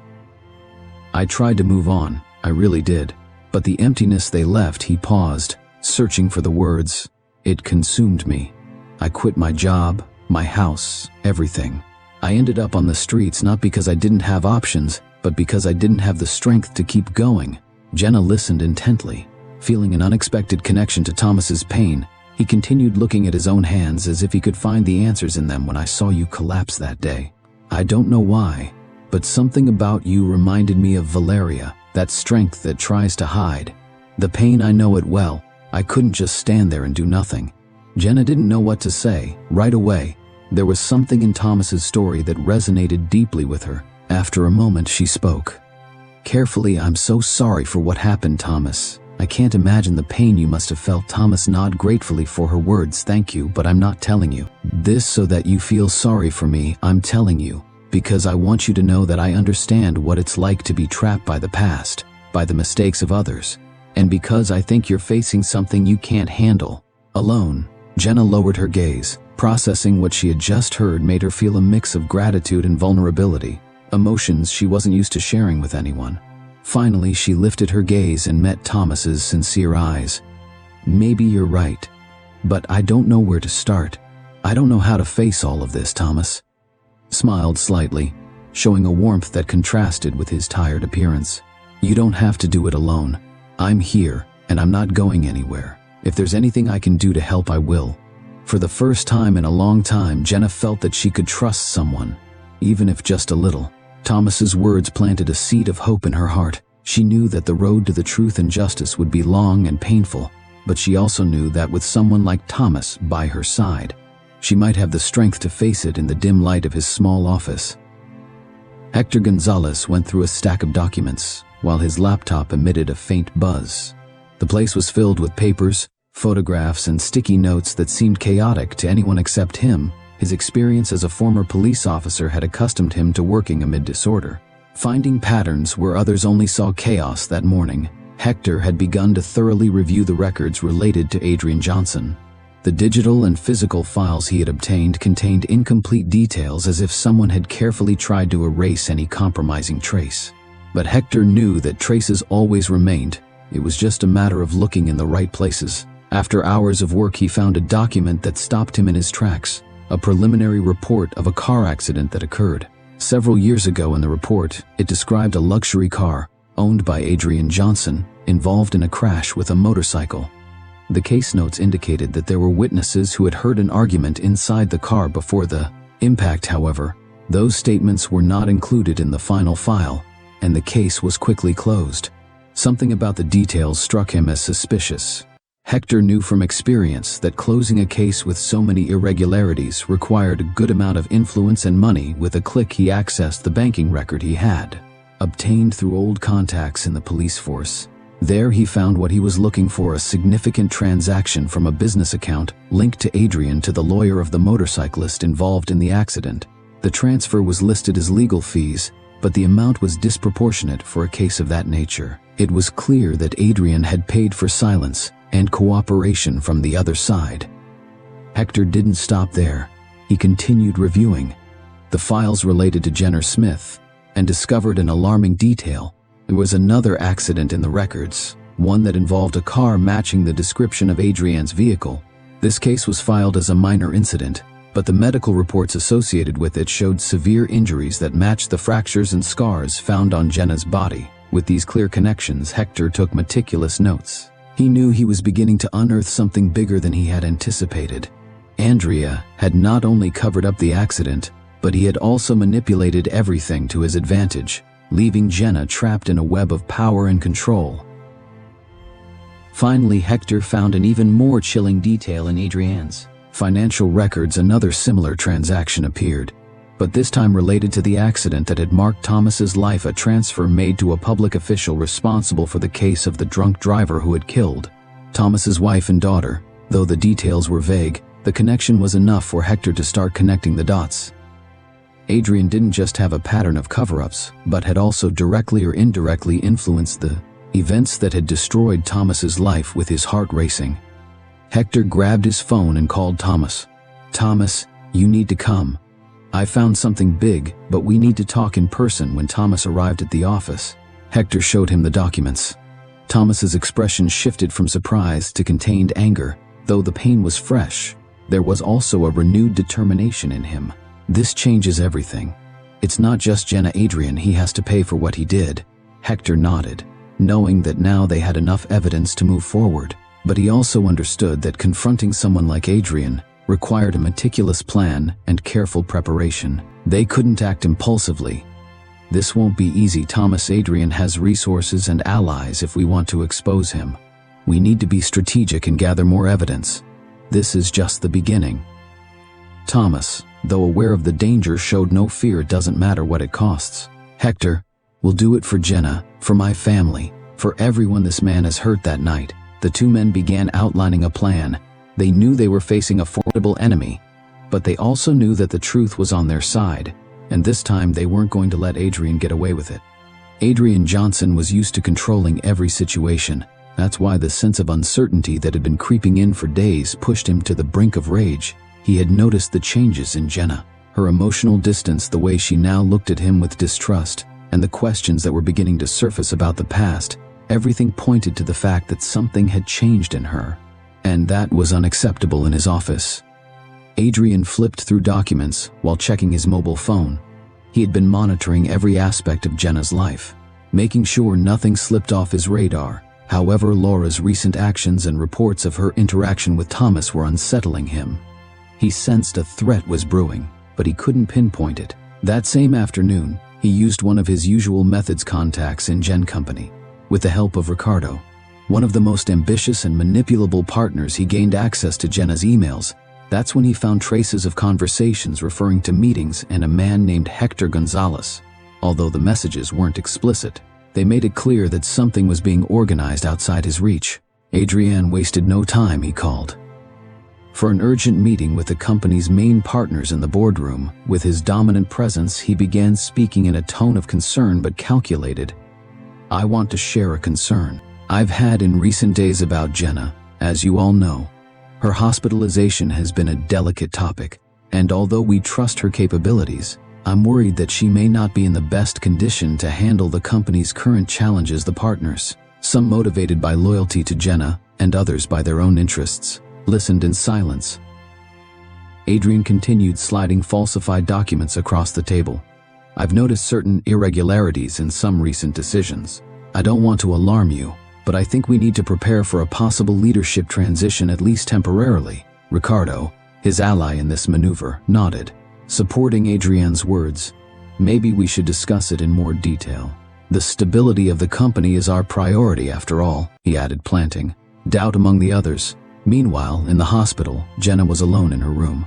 "I tried to move on, I really did, but the emptiness they left." He paused, searching for the words. "It consumed me. I quit my job, my house, everything. I ended up on the streets, not because I didn't have options, but because I didn't have the strength to keep going." Jenna listened intently, feeling an unexpected connection to Thomas's pain. He continued, looking at his own hands as if he could find the answers in them. "When I saw you collapse that day, I don't know why, but something about you reminded me of Valeria, that strength that tries to hide. The pain, I know it well. I couldn't just stand there and do nothing." Jenna didn't know what to say. Right away, there was something in Thomas's story that resonated deeply with her. After a moment, she spoke. Carefully, "I'm so sorry for what happened, Thomas. I can't imagine the pain you must have felt." Thomas nodded gratefully for her words. "Thank you, but I'm not telling you this so that you feel sorry for me. I'm telling you because I want you to know that I understand what it's like to be trapped by the past, by the mistakes of others, and because I think you're facing something you can't handle alone." Jenna lowered her gaze. Processing what she had just heard made her feel a mix of gratitude and vulnerability, emotions she wasn't used to sharing with anyone. Finally, she lifted her gaze and met Thomas's sincere eyes. "Maybe you're right, but I don't know where to start. I don't know how to face all of this." Thomas smiled slightly. showing a warmth that contrasted with his tired appearance. "You don't have to do it alone. I'm here, and I'm not going anywhere. If there's anything I can do to help, I will." For the first time in a long time, Jenna felt that she could trust someone, even if just a little. Thomas's words planted a seed of hope in her heart. She knew that the road to the truth and justice would be long and painful, but she also knew that with someone like Thomas by her side, she might have the strength to face it in the dim light of his small office. Hector Gonzalez went through a stack of documents, while his laptop emitted a faint buzz. The place was filled with papers, photographs, and sticky notes that seemed chaotic to anyone except him. His experience as a former police officer had accustomed him to working amid disorder. Finding patterns where others only saw chaos that morning, Hector had begun to thoroughly review the records related to Adrian Johnson. The digital and physical files he had obtained contained incomplete details, as if someone had carefully tried to erase any compromising trace. But Hector knew that traces always remained. It was just a matter of looking in the right places. After hours of work, he found a document that stopped him in his tracks, a preliminary report of a car accident that occurred several years ago. In the report, it described a luxury car, owned by Adrian Johnson, involved in a crash with a motorcycle. The case notes indicated that there were witnesses who had heard an argument inside the car before the impact. However, those statements were not included in the final file, and the case was quickly closed. Something about the details struck him as suspicious. Hector knew from experience that closing a case with so many irregularities required a good amount of influence and money. With a click, he accessed the banking record he had obtained through old contacts in the police force. There he found what he was looking for: a significant transaction from a business account linked to Adrian to the lawyer of the motorcyclist involved in the accident. The transfer was listed as legal fees, but the amount was disproportionate for a case of that nature. It was clear that Adrian had paid for silence and cooperation from the other side. Hector didn't stop there. He continued reviewing the files related to Jenner Smith and discovered an alarming detail. There was another accident in the records, one that involved a car matching the description of Adrian's vehicle. This case was filed as a minor incident, but the medical reports associated with it showed severe injuries that matched the fractures and scars found on Jenna's body. With these clear connections, Hector took meticulous notes. He knew he was beginning to unearth something bigger than he had anticipated. Andrea had not only covered up the accident, but he had also manipulated everything to his advantage, leaving Jenna trapped in a web of power and control. Finally, Hector found an even more chilling detail in Adrian's financial records. Another similar transaction appeared, but this time related to the accident that had marked Thomas's life, a transfer made to a public official responsible for the case of the drunk driver who had killed Thomas's wife and daughter. Though the details were vague, the connection was enough for Hector to start connecting the dots. Adrian didn't just have a pattern of cover-ups, but had also directly or indirectly influenced the events that had destroyed Thomas's life. With his heart racing, Hector grabbed his phone and called Thomas. "Thomas, you need to come. I found something big, but we need to talk in person." When Thomas arrived at the office, Hector showed him the documents. Thomas's expression shifted from surprise to contained anger. Though the pain was fresh, there was also a renewed determination in him. "This changes everything. It's not just Jenna Adrian he has to pay for what he did." Hector nodded, knowing that now they had enough evidence to move forward. But he also understood that confronting someone like Adrian required a meticulous plan and careful preparation. They couldn't act impulsively. "This won't be easy, Thomas. Adrian has resources and allies if we want to expose him. We need to be strategic and gather more evidence. This is just the beginning." Thomas, though aware of the danger, showed no fear. "It doesn't matter what it costs. Hector, we'll do it for Jenna, for my family, for everyone this man has hurt." That night, the two men began outlining a plan. They knew they were facing a formidable enemy, but they also knew that the truth was on their side, and this time they weren't going to let Adrian get away with it. Adrian Johnson was used to controlling every situation. That's why the sense of uncertainty that had been creeping in for days pushed him to the brink of rage. He had noticed the changes in Jenna, her emotional distance, the way she now looked at him with distrust, and the questions that were beginning to surface about the past. Everything pointed to the fact that something had changed in her, and that was unacceptable. In his office, Adrian flipped through documents while checking his mobile phone. He had been monitoring every aspect of Jenna's life, making sure nothing slipped off his radar. However, Laura's recent actions and reports of her interaction with Thomas were unsettling him. He sensed a threat was brewing, but he couldn't pinpoint it. That same afternoon, he used one of his usual methods contacts in Jen Company. With the help of Ricardo, one of the most ambitious and manipulable partners, he gained access to Jenna's emails. That's when he found traces of conversations referring to meetings and a man named Hector Gonzalez. Although the messages weren't explicit, they made it clear that something was being organized outside his reach. Adrienne wasted no time. He called for an urgent meeting with the company's main partners in the boardroom. With his dominant presence, he began speaking in a tone of concern but calculated. "I want to share a concern I've had in recent days about Jenna. As you all know, her hospitalization has been a delicate topic, and although we trust her capabilities, I'm worried that she may not be in the best condition to handle the company's current challenges." The partners, some motivated by loyalty to Jenna and others by their own interests, listened in silence. Adrienne continued, sliding falsified documents across the table. "I've noticed certain irregularities in some recent decisions. I don't want to alarm you, but I think we need to prepare for a possible leadership transition, at least temporarily." Ricardo, his ally in this maneuver, nodded, supporting Adrienne's words. "Maybe we should discuss it in more detail. The stability of the company is our priority after all," he added, planting doubt among the others. Meanwhile, in the hospital, Jenna was alone in her room.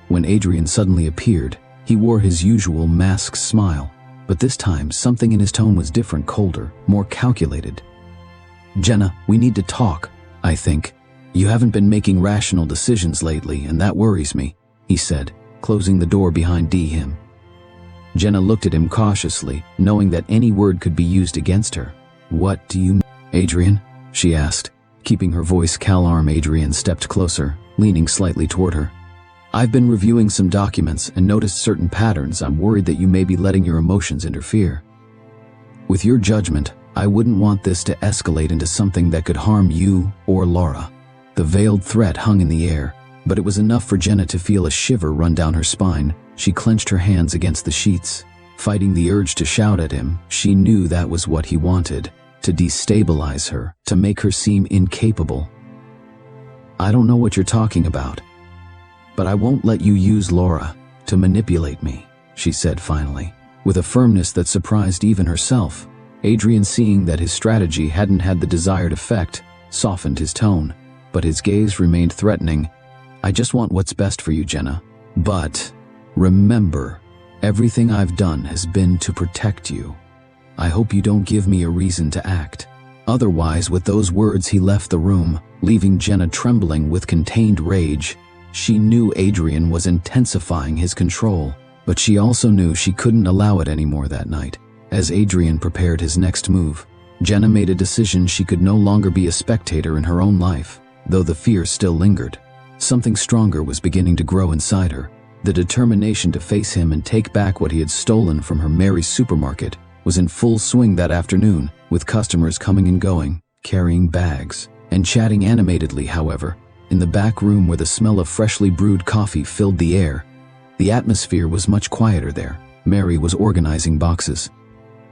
When Adrienne suddenly appeared, he wore his usual masked smile, but this time something in his tone was different, colder, more calculated. "Jenna, we need to talk, I think. You haven't been making rational decisions lately, and that worries me," he said, closing the door behind him. Jenna looked at him cautiously, knowing that any word could be used against her. "What do you mean, Adrienne?" she asked, keeping her voice calm. Adrienne stepped closer, leaning slightly toward her. "I've been reviewing some documents and noticed certain patterns. I'm worried that you may be letting your emotions interfere. With your judgment, I wouldn't want this to escalate into something that could harm you or Laura." The veiled threat hung in the air, but it was enough for Jenna to feel a shiver run down her spine. She clenched her hands against the sheets, fighting the urge to shout at him. She knew that was what he wanted, to destabilize her, to make her seem incapable. "I don't know what you're talking about, but I won't let you use Laura to manipulate me," she said finally, with a firmness that surprised even herself. Adrienne, seeing that his strategy hadn't had the desired effect, softened his tone, but his gaze remained threatening. "I just want what's best for you, Jenna. But remember, everything I've done has been to protect you. I hope you don't give me a reason to act otherwise." With those words, he left the room, leaving Jenna trembling with contained rage. She knew Adrienne was intensifying his control, but she also knew she couldn't allow it anymore that night. As Adrienne prepared his next move, Jenna made a decision. She could no longer be a spectator in her own life, though the fear still lingered. Something stronger was beginning to grow inside her. The determination to face him and take back what he had stolen from her. Mary's supermarket was in full swing that afternoon, with customers coming and going, carrying bags, and chatting animatedly. However, in the back room where the smell of freshly brewed coffee filled the air, the atmosphere was much quieter there. Mary was organizing boxes.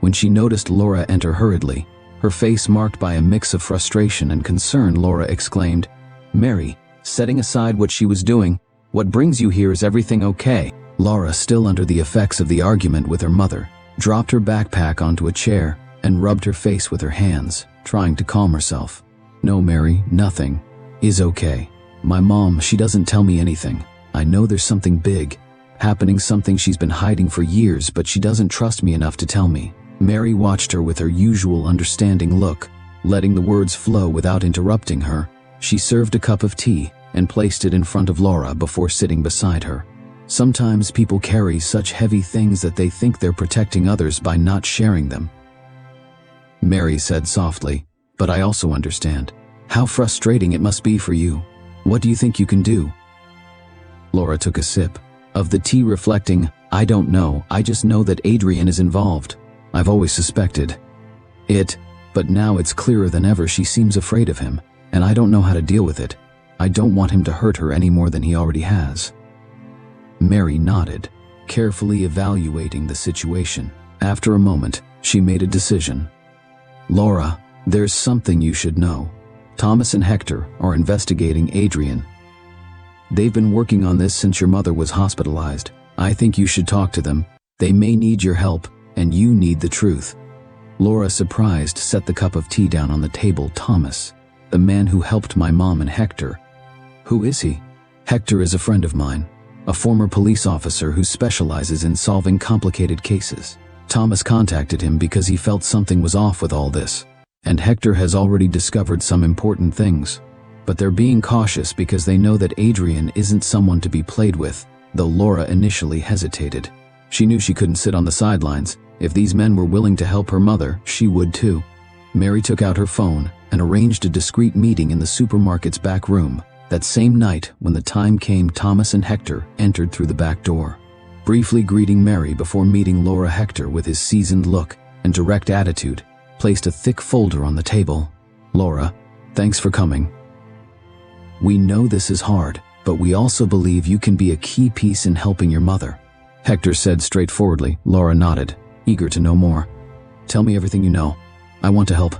When she noticed Laura enter hurriedly, her face marked by a mix of frustration and concern, Laura exclaimed, "Mary," setting aside what she was doing, "what brings you here? Is everything okay?" Laura, still under the effects of the argument with her mother, dropped her backpack onto a chair and rubbed her face with her hands, trying to calm herself. "No, Mary, nothing is okay. My mom, she doesn't tell me anything. I know there's something big happening, something she's been hiding for years, but she doesn't trust me enough to tell me." Mary watched her with her usual understanding look, letting the words flow without interrupting her. She served a cup of tea and placed it in front of Laura before sitting beside her. "Sometimes people carry such heavy things that they think they're protecting others by not sharing them," Mary said softly, "but I also understand how frustrating it must be for you. What do you think you can do?" Laura took a sip of the tea, reflecting, "I don't know. I just know that Adrienne is involved. I've always suspected it, but now it's clearer than ever. She seems afraid of him, and I don't know how to deal with it. I don't want him to hurt her any more than he already has." Mary nodded, carefully evaluating the situation. After a moment, she made a decision. "Laura, there's something you should know. Thomas and Hector are investigating Adrian. They've been working on this since your mother was hospitalized. I think you should talk to them. They may need your help, and you need the truth." Laura, surprised, set the cup of tea down on the table. "Thomas, the man who helped my mom and Hector. Who is he?" "Hector is a friend of mine, a former police officer who specializes in solving complicated cases. Thomas contacted him because he felt something was off with all this, and Hector has already discovered some important things. But they're being cautious because they know that Adrian isn't someone to be played with." Though Laura initially hesitated, she knew she couldn't sit on the sidelines. If these men were willing to help her mother, she would too. Mary took out her phone and arranged a discreet meeting in the supermarket's back room. That same night, when the time came, Thomas and Hector entered through the back door. Briefly greeting Mary before meeting Laura, Hector, with his seasoned look and direct attitude, placed a thick folder on the table. "Laura, thanks for coming. We know this is hard, but we also believe you can be a key piece in helping your mother," Hector said straightforwardly. Laura nodded, eager to know more. "Tell me everything you know. I want to help."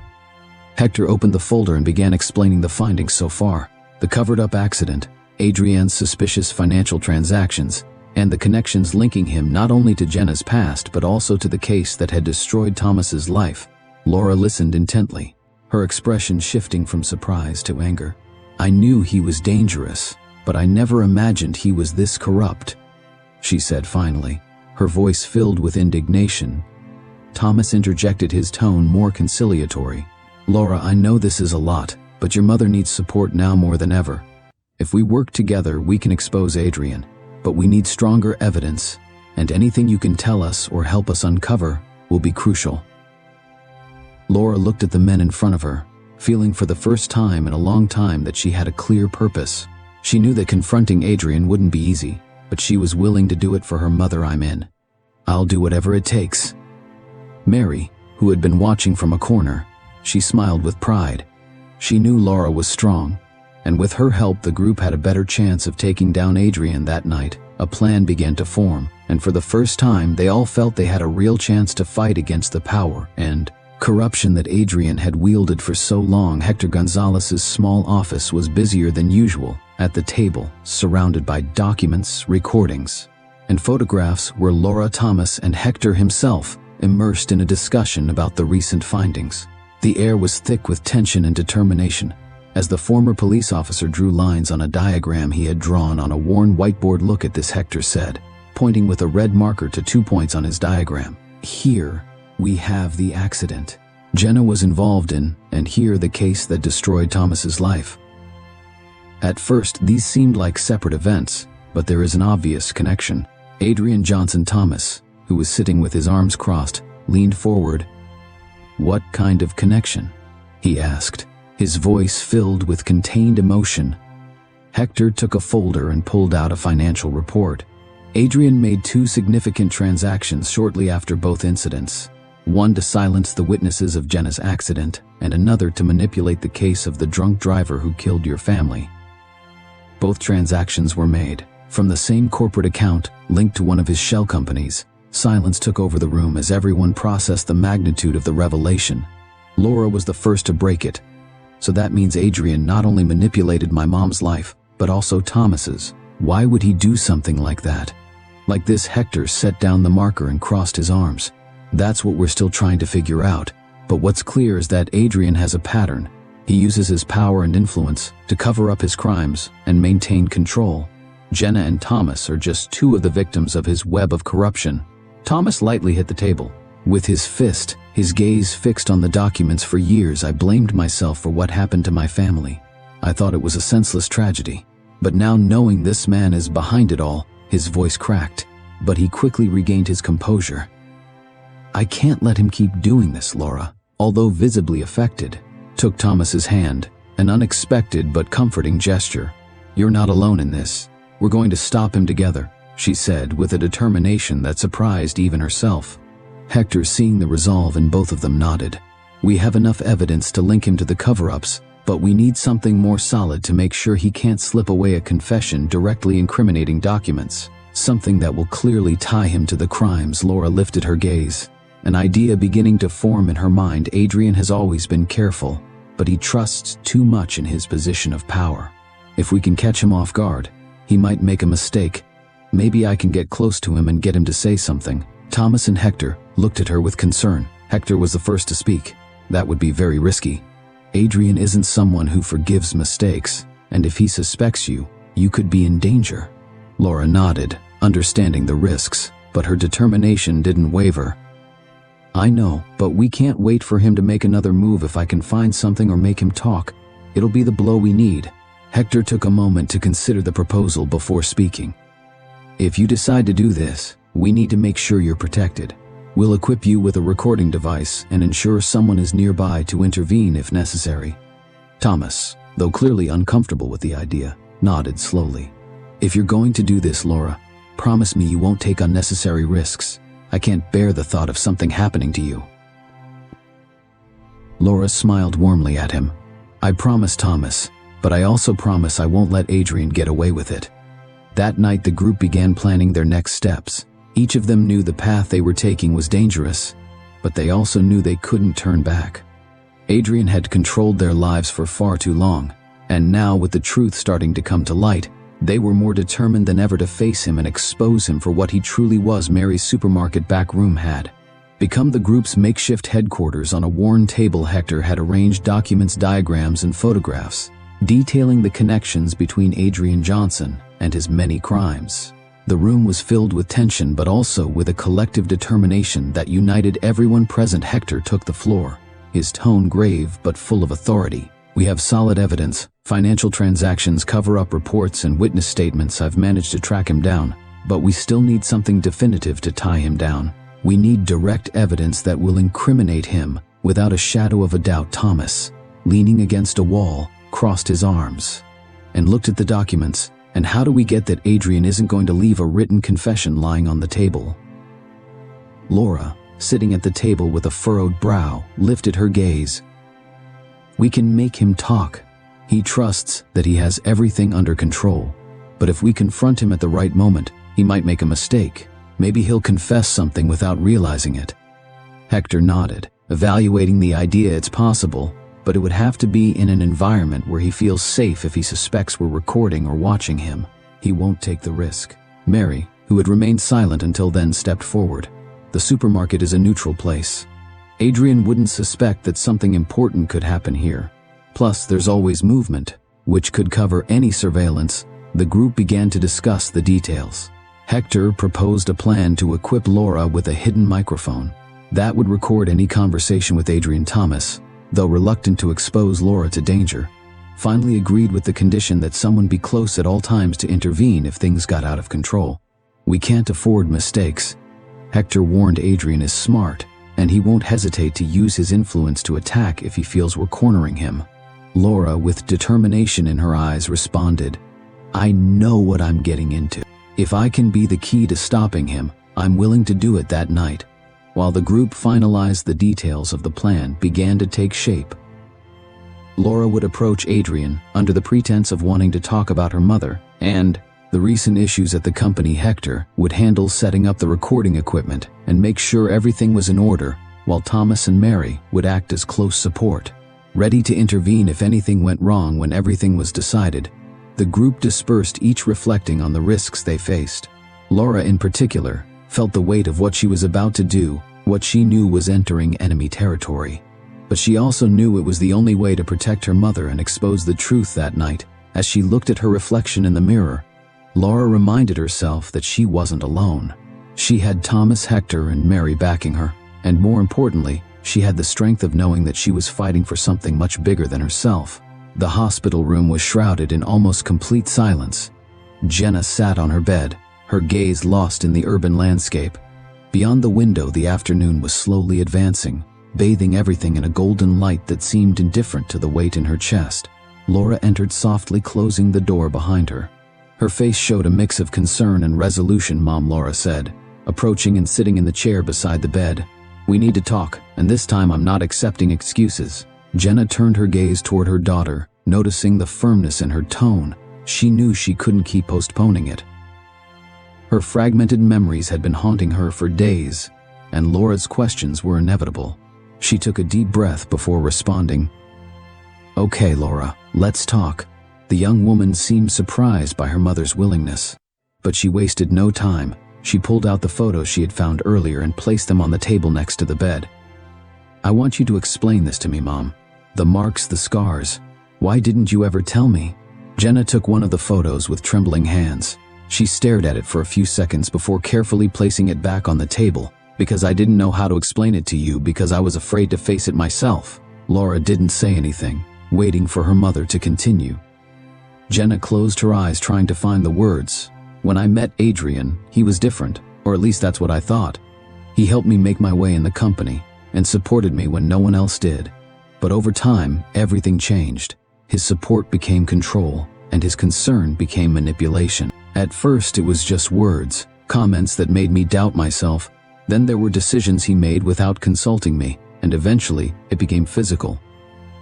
Hector opened the folder and began explaining the findings so far: the covered-up accident, Adrian's suspicious financial transactions, and the connections linking him not only to Jenna's past but also to the case that had destroyed Thomas's life. Laura listened intently, her expression shifting from surprise to anger. "I knew he was dangerous, but I never imagined he was this corrupt," she said finally, her voice filled with indignation. Thomas interjected, his tone more conciliatory. "Laura, I know this is a lot, but your mother needs support now more than ever. If we work together, we can expose Adrian, but we need stronger evidence, and anything you can tell us or help us uncover will be crucial." Laura looked at the men in front of her, feeling for the first time in a long time that she had a clear purpose. She knew that confronting Adrian wouldn't be easy, but she was willing to do it for her mother. "I'm in. I'll do whatever it takes." Mary, who had been watching from a corner, she smiled with pride. She knew Laura was strong, and with her help the group had a better chance of taking down Adrian that night. A plan began to form, and for the first time they all felt they had a real chance to fight against the power and corruption that Adrian had wielded for so long. Hector Gonzalez's small office was busier than usual. At the table, surrounded by documents, recordings, and photographs, were Laura, Thomas, and Hector himself, immersed in a discussion about the recent findings. The air was thick with tension and determination, as the former police officer drew lines on a diagram he had drawn on a worn whiteboard. "Look at this," Hector said, pointing with a red marker to 2 points on his diagram. "Here we have the accident Jenna was involved in, and here the case that destroyed Thomas's life." At first, these seemed like separate events, but there is an obvious connection. Adrian Johnson Thomas, who was sitting with his arms crossed, leaned forward. "What kind of connection?" he asked, his voice filled with contained emotion. Hector took a folder and pulled out a financial report. Adrian made 2 significant transactions shortly after both incidents. One to silence the witnesses of Jenna's accident, and another to manipulate the case of the drunk driver who killed your family. Both transactions were made from the same corporate account linked to one of his shell companies. Silence took over the room as everyone processed the magnitude of the revelation. Laura was the first to break it. "So that means Adrian not only manipulated my mom's life, but also Thomas's. Why would he do something like that?" Like this, Hector set down the marker and crossed his arms. "That's what we're still trying to figure out. But what's clear is that Adrian has a pattern. He uses his power and influence to cover up his crimes and maintain control. Jenna and Thomas are just 2 of the victims of his web of corruption." Thomas lightly hit the table with his fist, his gaze fixed on the documents. "For years I blamed myself for what happened to my family. I thought it was a senseless tragedy. But now, knowing this man is behind it all," his voice cracked, but he quickly regained his composure. "I can't let him keep doing this." Laura, although visibly affected, took Thomas's hand, an unexpected but comforting gesture. "You're not alone in this. We're going to stop him together," she said with a determination that surprised even herself. Hector, seeing the resolve in both of them, nodded. "We have enough evidence to link him to the cover-ups, but we need something more solid to make sure he can't slip away. A confession directly incriminating documents." Something that will clearly tie him to the crimes. Laura lifted her gaze, an idea beginning to form in her mind. Adrian has always been careful, but he trusts too much in his position of power. If we can catch him off guard, he might make a mistake. Maybe I can get close to him and get him to say something. Thomas and Hector looked at her with concern. Hector was the first to speak. That would be very risky. Adrian isn't someone who forgives mistakes, and if he suspects you, you could be in danger. Laura nodded, understanding the risks, but her determination didn't waver. I know, but we can't wait for him to make another move. If I can find something or make him talk, it'll be the blow we need. Hector took a moment to consider the proposal before speaking. If you decide to do this, we need to make sure you're protected. We'll equip you with a recording device and ensure someone is nearby to intervene if necessary. Thomas, though clearly uncomfortable with the idea, nodded slowly. If you're going to do this, Laura, promise me you won't take unnecessary risks. I can't bear the thought of something happening to you. Laura smiled warmly at him. I promise, Thomas, but I also promise I won't let Adrian get away with it. That night the group began planning their next steps. Each of them knew the path they were taking was dangerous, but they also knew they couldn't turn back. Adrian had controlled their lives for far too long, and now with the truth starting to come to light, they were more determined than ever to face him and expose him for what he truly was. Mary's supermarket back room had become the group's makeshift headquarters. On a worn table, Hector had arranged documents, diagrams, and photographs, detailing the connections between Adrian Johnson and his many crimes. The room was filled with tension, but also with a collective determination that united everyone present. Hector took the floor, his tone grave but full of authority. We have solid evidence, financial transactions, cover-up reports, and witness statements. I've managed to track him down, but we still need something definitive to tie him down. We need direct evidence that will incriminate him without a shadow of a doubt. Thomas, leaning against a wall, crossed his arms and looked at the documents. And how do we get that Adrian isn't going to leave a written confession lying on the table? Laura, sitting at the table with a furrowed brow, lifted her gaze. We can make him talk. He trusts that he has everything under control. But if we confront him at the right moment, he might make a mistake. Maybe he'll confess something without realizing it. Hector nodded, evaluating the idea. It's possible, but it would have to be in an environment where he feels safe. If he suspects we're recording or watching him, he won't take the risk. Mary, who had remained silent until then, stepped forward. The supermarket is a neutral place. Adrian wouldn't suspect that something important could happen here. Plus, there's always movement, which could cover any surveillance. The group began to discuss the details. Hector proposed a plan to equip Laura with a hidden microphone that would record any conversation with Adrian. Thomas, though reluctant to expose Laura to danger, finally agreed with the condition that someone be close at all times to intervene if things got out of control. We can't afford mistakes. Hector warned Adrian is smart, and he won't hesitate to use his influence to attack if he feels we're cornering him. Laura, with determination in her eyes, responded, I know what I'm getting into. If I can be the key to stopping him, I'm willing to do it. That night, while the group finalized, the details of the plan began to take shape. Laura would approach Adrian under the pretense of wanting to talk about her mother and the recent issues at the company. Hector would handle setting up the recording equipment and make sure everything was in order, while Thomas and Mary would act as close support, ready to intervene if anything went wrong. When everything was decided, the group dispersed, each reflecting on the risks they faced. Laura, in particular, felt the weight of what she was about to do. What she knew was entering enemy territory. But she also knew it was the only way to protect her mother and expose the truth. That night, as she looked at her reflection in the mirror, Laura reminded herself that she wasn't alone. She had Thomas, Hector, and Mary backing her, and more importantly, she had the strength of knowing that she was fighting for something much bigger than herself. The hospital room was shrouded in almost complete silence. Jenna sat on her bed, her gaze lost in the urban landscape. Beyond the window, the afternoon was slowly advancing, bathing everything in a golden light that seemed indifferent to the weight in her chest. Laura entered softly, closing the door behind her. Her face showed a mix of concern and resolution. Mom, Laura said, approaching and sitting in the chair beside the bed. We need to talk, and this time I'm not accepting excuses. Jenna turned her gaze toward her daughter, noticing the firmness in her tone. She knew she couldn't keep postponing it. Her fragmented memories had been haunting her for days, and Laura's questions were inevitable. She took a deep breath before responding. "Okay, Laura, let's talk." The young woman seemed surprised by her mother's willingness, but she wasted no time. She pulled out the photos she had found earlier and placed them on the table next to the bed. "I want you to explain this to me, Mom. The marks, the scars. Why didn't you ever tell me?" Jenna took one of the photos with trembling hands. She stared at it for a few seconds before carefully placing it back on the table. "Because I didn't know how to explain it to you, because I was afraid to face it myself." Laura didn't say anything, waiting for her mother to continue. Jenna closed her eyes, trying to find the words. "When I met Adrian, he was different, or at least that's what I thought. He helped me make my way in the company and supported me when no one else did. But over time, everything changed. His support became control, and his concern became manipulation. At first, it was just words, comments that made me doubt myself. Then there were decisions he made without consulting me, and eventually, it became physical."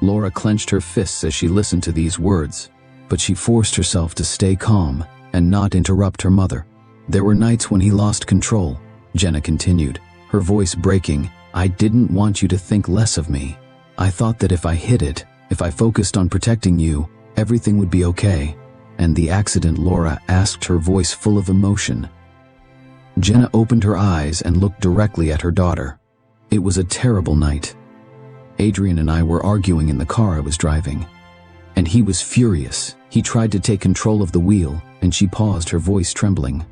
Laura clenched her fists as she listened to these words, but she forced herself to stay calm and not interrupt her mother. "There were nights when he lost control," Jenna continued, her voice breaking. "I didn't want you to think less of me. I thought that if I hid it, if I focused on protecting you, everything would be okay." "And the accident?" Laura asked, her voice full of emotion. Jenna opened her eyes and looked directly at her daughter. "It was a terrible night. Adrian and I were arguing in the car I was driving, and he was furious. He tried to take control of the wheel," and she paused, her voice trembling.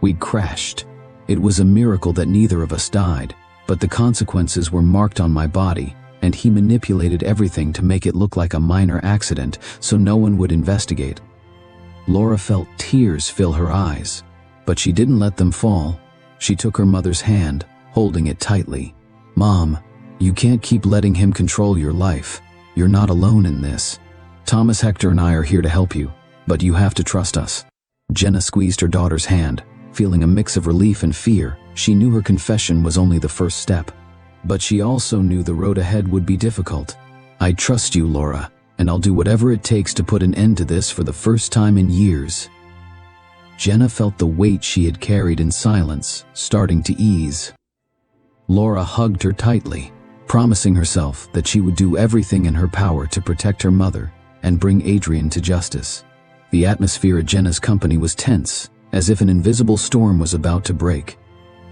"We crashed. It was a miracle that neither of us died, but the consequences were marked on my body, and he manipulated everything to make it look like a minor accident so no one would investigate." Laura felt tears fill her eyes, but she didn't let them fall. She took her mother's hand, holding it tightly. "Mom, you can't keep letting him control your life. You're not alone in this. Thomas, Hector, and I are here to help you, but you have to trust us." Jenna squeezed her daughter's hand, feeling a mix of relief and fear. She knew her confession was only the first step, but she also knew the road ahead would be difficult. "I trust you, Laura, and I'll do whatever it takes to put an end to this for the first time in years." Jenna felt the weight she had carried in silence starting to ease. Laura hugged her tightly, promising herself that she would do everything in her power to protect her mother and bring Adrian to justice. The atmosphere at Jenna's company was tense, as if an invisible storm was about to break.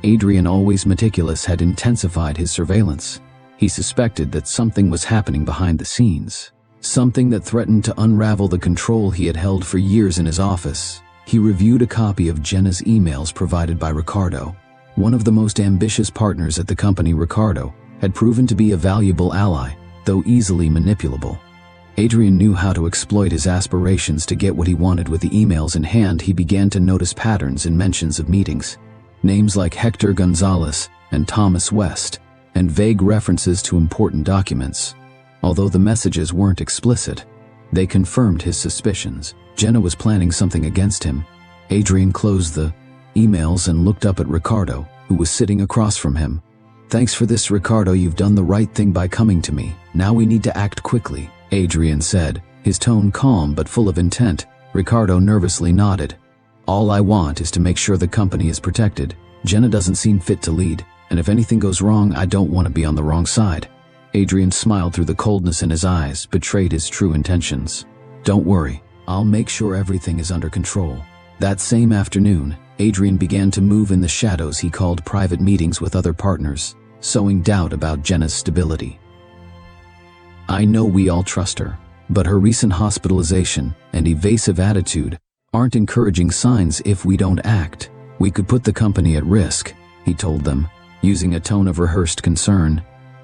Adrian, always meticulous, had intensified his surveillance. He suspected that something was happening behind the scenes, something that threatened to unravel the control he had held for years in his office. He reviewed a copy of Jenna's emails provided by Ricardo. One of the most ambitious partners at the company, Ricardo had proven to be a valuable ally, though easily manipulable. Adrian knew how to exploit his aspirations to get what he wanted. With the emails in hand, he began to notice patterns in mentions of meetings. Names like Hector Gonzalez and Thomas West, and vague references to important documents. Although the messages weren't explicit, they confirmed his suspicions. Jenna was planning something against him. Adrian closed the emails and looked up at Ricardo, who was sitting across from him. "Thanks for this, Ricardo. You've done the right thing by coming to me. Now we need to act quickly," Adrian said, his tone calm but full of intent. Ricardo nervously nodded. "All I want is to make sure the company is protected. Jenna doesn't seem fit to lead, and if anything goes wrong, I don't want to be on the wrong side." Adrian smiled through the coldness in his eyes, betrayed his true intentions. "Don't worry, I'll make sure everything is under control." That same afternoon, Adrian began to move in the shadows. He called private meetings with other partners, sowing doubt about Jenna's stability. "I know we all trust her, but her recent hospitalization and evasive attitude aren't encouraging signs. If we don't act, we could put the company at risk," he told them, using a tone of rehearsed concern.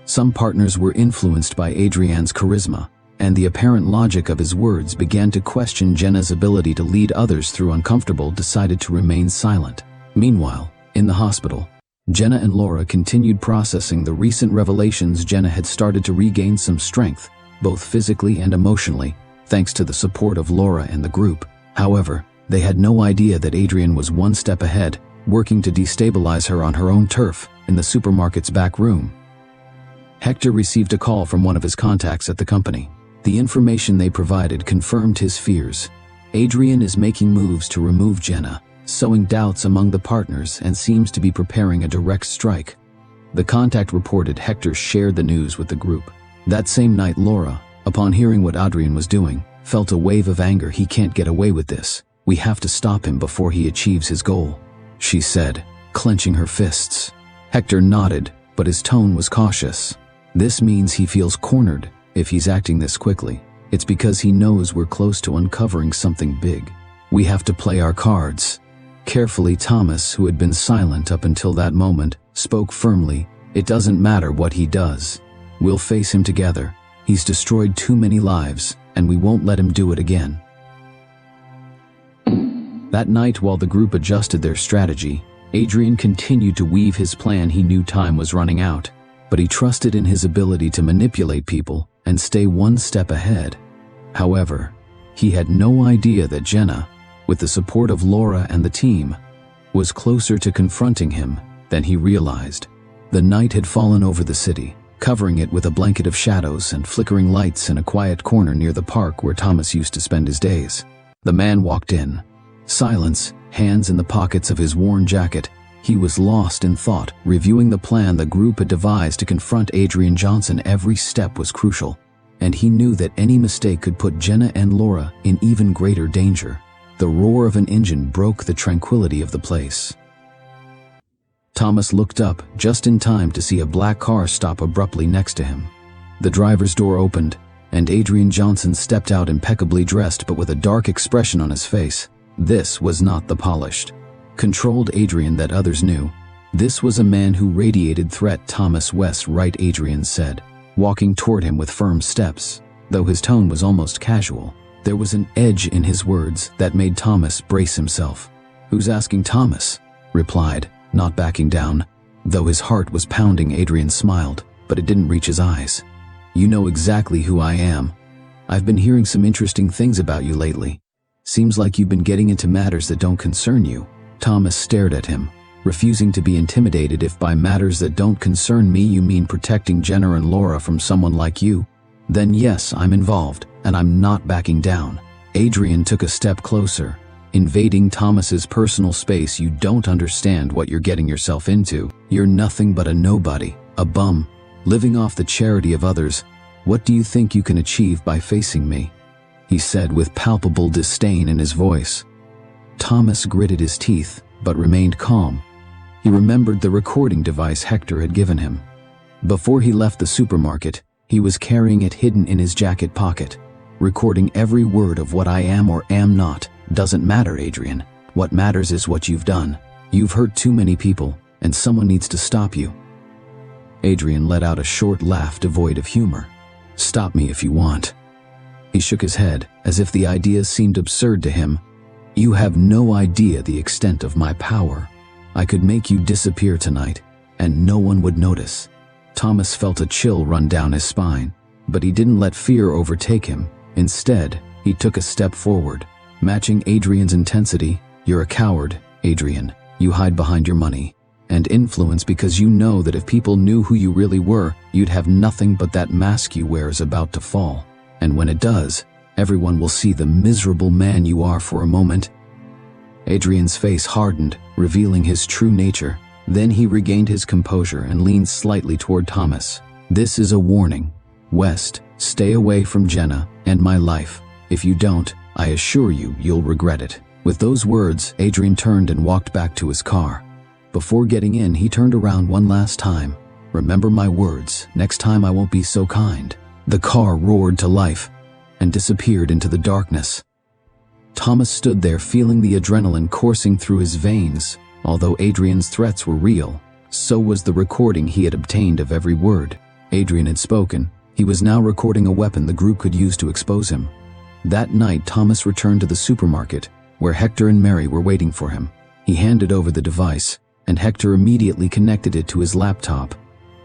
Some partners were influenced by Adrian's charisma, and the apparent logic of his words began to question Jenna's ability to lead. Others, through uncomfortable, decided to remain silent. Meanwhile, in the hospital, Jenna and Laura continued processing the recent revelations. Jenna had started to regain some strength, both physically and emotionally, thanks to the support of Laura and the group. However, they had no idea that Adrian was one step ahead, working to destabilize her on her own turf in the supermarket's back room. Hector received a call from one of his contacts at the company. The information they provided confirmed his fears. "Adrian is making moves to remove Jenna sowing doubts among the partners and seems to be preparing a direct strike. The contact reported Hector shared the news with the group. That same night, Laura, upon hearing what Adrian was doing, felt a wave of anger. He can't get away with this. We have to stop him before he achieves his goal, she said, clenching her fists. Hector nodded, but his tone was cautious. This means he feels cornered if he's acting this quickly. It's because he knows we're close to uncovering something big. We have to play our cards. Carefully, Thomas, who had been silent up until that moment, spoke firmly. It doesn't matter what he does. We'll face him together. He's destroyed too many lives, and we won't let him do it again. That night, while the group adjusted their strategy, Adrian continued to weave his plan. He knew time was running out, but he trusted in his ability to manipulate people and stay one step ahead. However, he had no idea that Jenna, with the support of Laura and the team, was closer to confronting him than he realized. The night had fallen over the city, covering it with a blanket of shadows and flickering lights in a quiet corner near the park where Thomas used to spend his days. The man walked in. Silence, hands in the pockets of his worn jacket. He was lost in thought, reviewing the plan the group had devised to confront Adrian Johnson. Every step was crucial, and he knew that any mistake could put Jenna and Laura in even greater danger. The roar of an engine broke the tranquility of the place. Thomas looked up just in time to see a black car stop abruptly next to him. The driver's door opened, and Adrian Johnson stepped out, impeccably dressed but with a dark expression on his face. This was not the polished, controlled Adrian that others knew. This was a man who radiated threat. "Thomas West, right?" Adrian said, walking toward him with firm steps. Though his tone was almost casual, there was an edge in his words that made Thomas brace himself. "Who's asking?" Thomas replied, not backing down. Though his heart was pounding, Adrian smiled, but it didn't reach his eyes. "You know exactly who I am. I've been hearing some interesting things about you lately. Seems like you've been getting into matters that don't concern you." Thomas stared at him, refusing to be intimidated. "If by matters that don't concern me you mean protecting Jenna and Laura from someone like you, then yes, I'm involved, and I'm not backing down." Adrian took a step closer, invading Thomas's personal space. "You don't understand what you're getting yourself into. You're nothing but a nobody, a bum, living off the charity of others. What do you think you can achieve by facing me?" he said with palpable disdain in his voice. Thomas gritted his teeth, but remained calm. He remembered the recording device Hector had given him. Before he left the supermarket, he was carrying it hidden in his jacket pocket, recording every word of what I am or am not. "Doesn't matter, Adrian. What matters is what you've done. You've hurt too many people, and someone needs to stop you." Adrian let out a short laugh devoid of humor. "Stop me if you want." He shook his head, as if the idea seemed absurd to him. "You have no idea the extent of my power. I could make you disappear tonight, and no one would notice." Thomas felt a chill run down his spine, but he didn't let fear overtake him. Instead, he took a step forward, matching Adrian's intensity. "You're a coward, Adrian. You hide behind your money and influence because you know that if people knew who you really were, you'd have nothing but that mask you wear is about to fall. And when it does, everyone will see the miserable man you are for a moment." Adrian's face hardened, revealing his true nature. Then he regained his composure and leaned slightly toward Thomas. "This is a warning. West, stay away from Jenna and my life. If you don't, I assure you, you'll regret it." With those words, Adrian turned and walked back to his car. Before getting in, he turned around one last time. "Remember my words. Next time I won't be so kind." The car roared to life and disappeared into the darkness. Thomas stood there, feeling the adrenaline coursing through his veins. Although Adrian's threats were real, so was the recording he had obtained of every word. Adrian had spoken. He was now recording a weapon the group could use to expose him. That night, Thomas returned to the supermarket, where Hector and Mary were waiting for him. He handed over the device, and Hector immediately connected it to his laptop.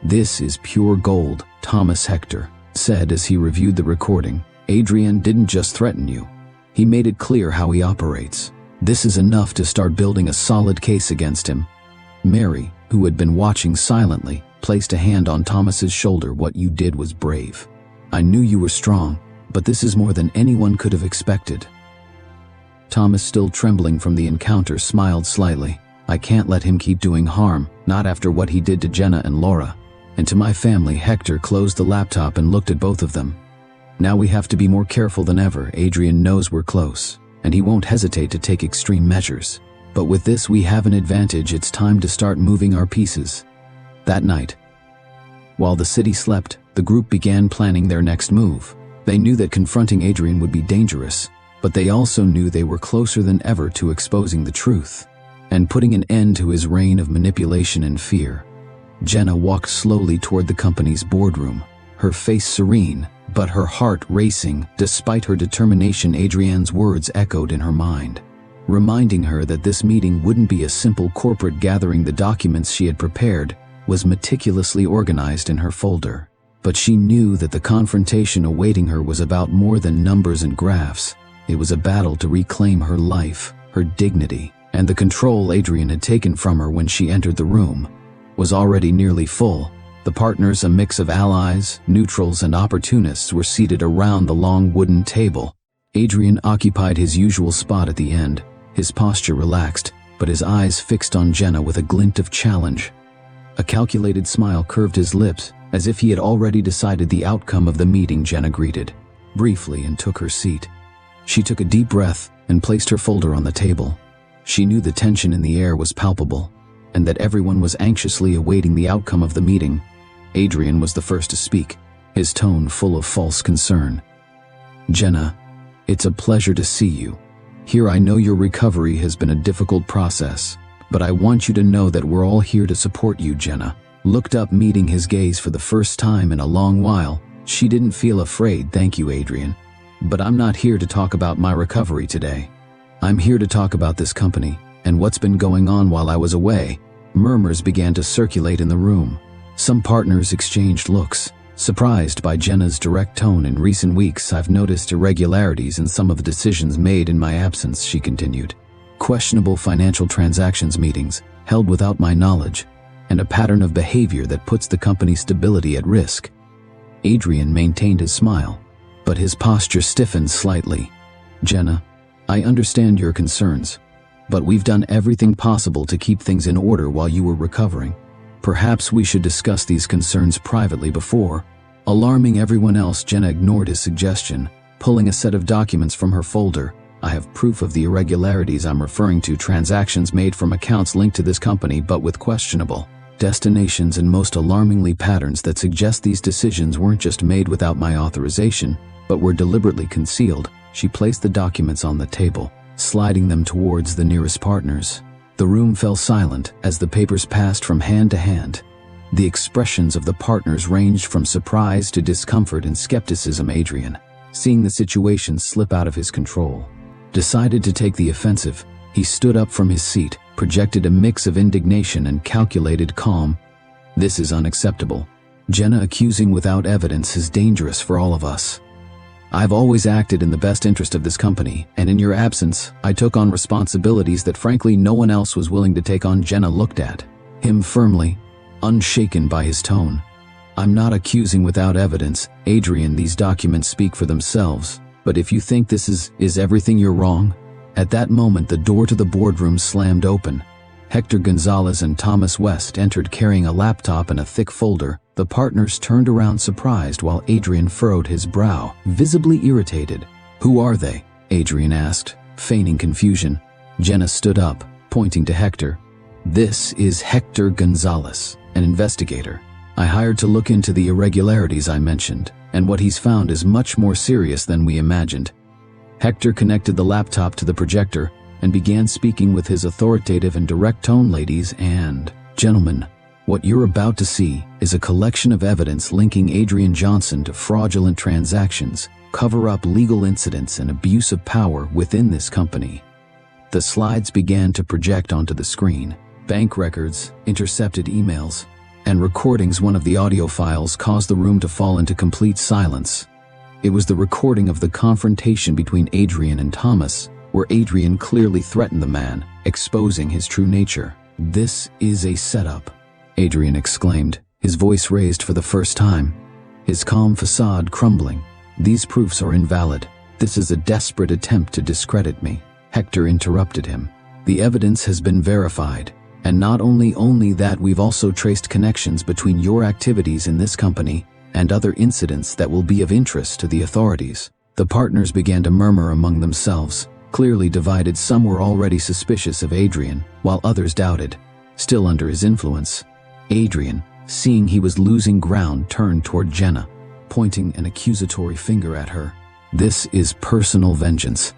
"This is pure gold," Thomas Hector said as he reviewed the recording. "Adrian didn't just threaten you. He made it clear how he operates. This is enough to start building a solid case against him." Mary, who had been watching silently, placed a hand on Thomas's shoulder. "What you did was brave. I knew you were strong, but this is more than anyone could have expected." Thomas, still trembling from the encounter, smiled slightly. I can't let him keep doing harm, not after what he did to Jenna and Laura. And to my family. Hector closed the laptop and looked at both of them. Now we have to be more careful than ever. Adrian knows we're close, and he won't hesitate to take extreme measures. But with this we have an advantage. It's time to start moving our pieces. That night, while the city slept, the group began planning their next move. They knew that confronting Adrian would be dangerous, but they also knew they were closer than ever to exposing the truth and putting an end to his reign of manipulation and fear. Jenna walked slowly toward the company's boardroom, her face serene, but her heart racing. Despite her determination, Adrian's words echoed in her mind, reminding her that this meeting wouldn't be a simple corporate gathering. The documents she had prepared was meticulously organized in her folder. But she knew that the confrontation awaiting her was about more than numbers and graphs. It was a battle to reclaim her life, her dignity, and the control Adrian had taken from her when she entered the room was already nearly full. The partners, a mix of allies, neutrals, and opportunists, were seated around the long wooden table. Adrian occupied his usual spot at the end, his posture relaxed, but his eyes fixed on Jenna with a glint of challenge. A calculated smile curved his lips, as if he had already decided the outcome of the meeting. Jenna greeted briefly and took her seat. She took a deep breath and placed her folder on the table. She knew the tension in the air was palpable, and that everyone was anxiously awaiting the outcome of the meeting. Adrian was the first to speak, his tone full of false concern. Jenna, it's a pleasure to see you. Here, I know your recovery has been a difficult process, but I want you to know that we're all here to support you. Jenna looked up, meeting his gaze for the first time in a long while. She didn't feel afraid. Thank you, Adrian. But I'm not here to talk about my recovery today. I'm here to talk about this company and what's been going on while I was away. Murmurs began to circulate in the room. Some partners exchanged looks, surprised by Jenna's direct tone. In recent weeks, I've noticed irregularities in some of the decisions made in my absence, she continued. Questionable financial transactions, meetings held without my knowledge, and a pattern of behavior that puts the company's stability at risk. Adrian maintained his smile, but his posture stiffened slightly. Jenna, I understand your concerns, but we've done everything possible to keep things in order while you were recovering. Perhaps we should discuss these concerns privately before alarming everyone else. Jenna ignored his suggestion, pulling a set of documents from her folder. I have proof of the irregularities I'm referring to, transactions made from accounts linked to this company but with questionable destinations, and most alarmingly, patterns that suggest these decisions weren't just made without my authorization, but were deliberately concealed. She placed the documents on the table, sliding them towards the nearest partners. The room fell silent as the papers passed from hand to hand. The expressions of the partners ranged from surprise to discomfort and skepticism. Adrian, seeing the situation slip out of his control, decided to take the offensive. He stood up from his seat, projected a mix of indignation and calculated calm. This is unacceptable. Jenna, accusing without evidence is dangerous for all of us. I've always acted in the best interest of this company, and in your absence, I took on responsibilities that frankly no one else was willing to take on. Jenna looked at him firmly, unshaken by his tone. I'm not accusing without evidence, Adrian. These documents speak for themselves. But if you think this is everything, you're wrong. At that moment, the door to the boardroom slammed open. Hector Gonzalez and Thomas West entered, carrying a laptop and a thick folder. The partners turned around surprised while Adrian furrowed his brow, visibly irritated. Who are they? Adrian asked, feigning confusion. Jenna stood up, pointing to Hector. This is Hector Gonzalez, an investigator I hired to look into the irregularities I mentioned, and what he's found is much more serious than we imagined. Hector connected the laptop to the projector and began speaking with his authoritative and direct tone. Ladies and gentlemen, what you're about to see is a collection of evidence linking Adrian Johnson to fraudulent transactions, cover-up legal incidents, and abuse of power within this company. The slides began to project onto the screen. Bank records, intercepted emails, and recordings. One of the audio files caused the room to fall into complete silence. It was the recording of the confrontation between Adrian and Thomas, where Adrian clearly threatened the man, exposing his true nature. This is a setup, Adrian exclaimed, his voice raised for the first time, his calm facade crumbling. These proofs are invalid. This is a desperate attempt to discredit me. Hector interrupted him. The evidence has been verified. And not only that, we've also traced connections between your activities in this company and other incidents that will be of interest to the authorities. The partners began to murmur among themselves, clearly divided. Some were already suspicious of Adrian, while others doubted. Still under his influence, Adrian, seeing he was losing ground, turned toward Jenna, pointing an accusatory finger at her. This is personal vengeance,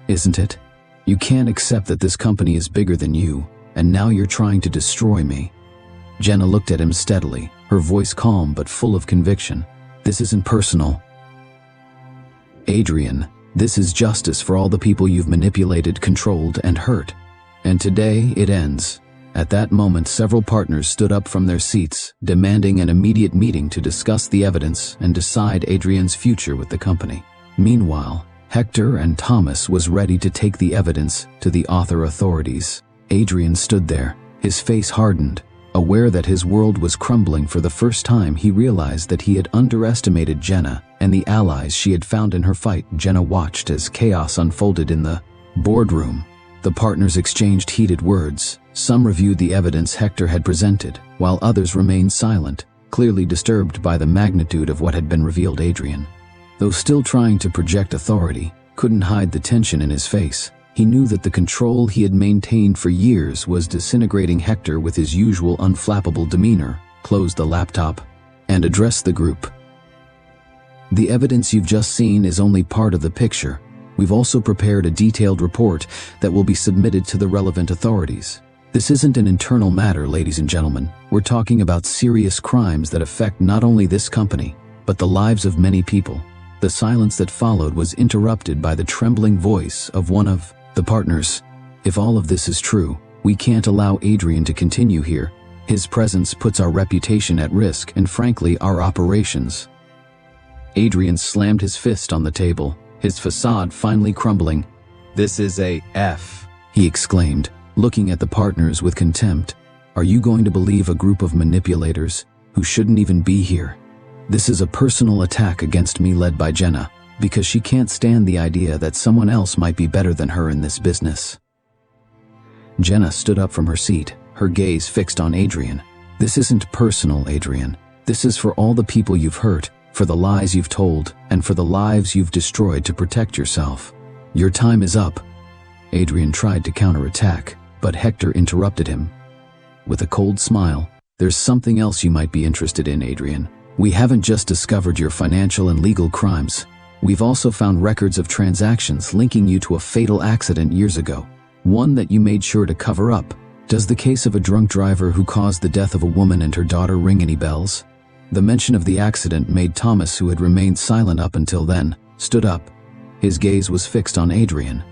isn't it? You can't accept that this company is bigger than you, and now you're trying to destroy me. Jenna looked at him steadily, her voice calm but full of conviction. This isn't personal. Adrian, this is justice for all the people you've manipulated, controlled, and hurt. And today it ends. At that moment, several partners stood up from their seats, demanding an immediate meeting to discuss the evidence and decide Adrian's future with the company. Meanwhile, Hector and Thomas was ready to take the evidence to the authorities. Adrian stood there, his face hardened. Aware that his world was crumbling for the first time, he realized that he had underestimated Jenna and the allies she had found in her fight. Jenna watched as chaos unfolded in the boardroom. The partners exchanged heated words. Some reviewed the evidence Hector had presented, while others remained silent, clearly disturbed by the magnitude of what had been revealed. Adrian, though still trying to project authority, couldn't hide the tension in his face. He knew that the control he had maintained for years was disintegrating. Hector, with his usual unflappable demeanor, closed the laptop and addressed the group. The evidence you've just seen is only part of the picture. We've also prepared a detailed report that will be submitted to the relevant authorities. This isn't an internal matter, ladies and gentlemen. We're talking about serious crimes that affect not only this company, but the lives of many people. The silence that followed was interrupted by the trembling voice of one of the partners. If all of this is true, we can't allow Adrian to continue here. His presence puts our reputation at risk and, frankly, our operations. Adrian slammed his fist on the table, his facade finally crumbling. This is a F, he exclaimed, looking at the partners with contempt. Are you going to believe a group of manipulators who shouldn't even be here? This is a personal attack against me, led by Jenna, because she can't stand the idea that someone else might be better than her in this business. Jenna stood up from her seat, her gaze fixed on Adrian. This isn't personal, Adrian. This is for all the people you've hurt, for the lies you've told, and for the lives you've destroyed to protect yourself. Your time is up. Adrian tried to counterattack, but Hector interrupted him. With a cold smile, there's something else you might be interested in, Adrian. We haven't just discovered your financial and legal crimes. We've also found records of transactions linking you to a fatal accident years ago, one that you made sure to cover up. Does the case of a drunk driver who caused the death of a woman and her daughter ring any bells? The mention of the accident made Thomas, who had remained silent up until then, stood up. His gaze was fixed on Adrian,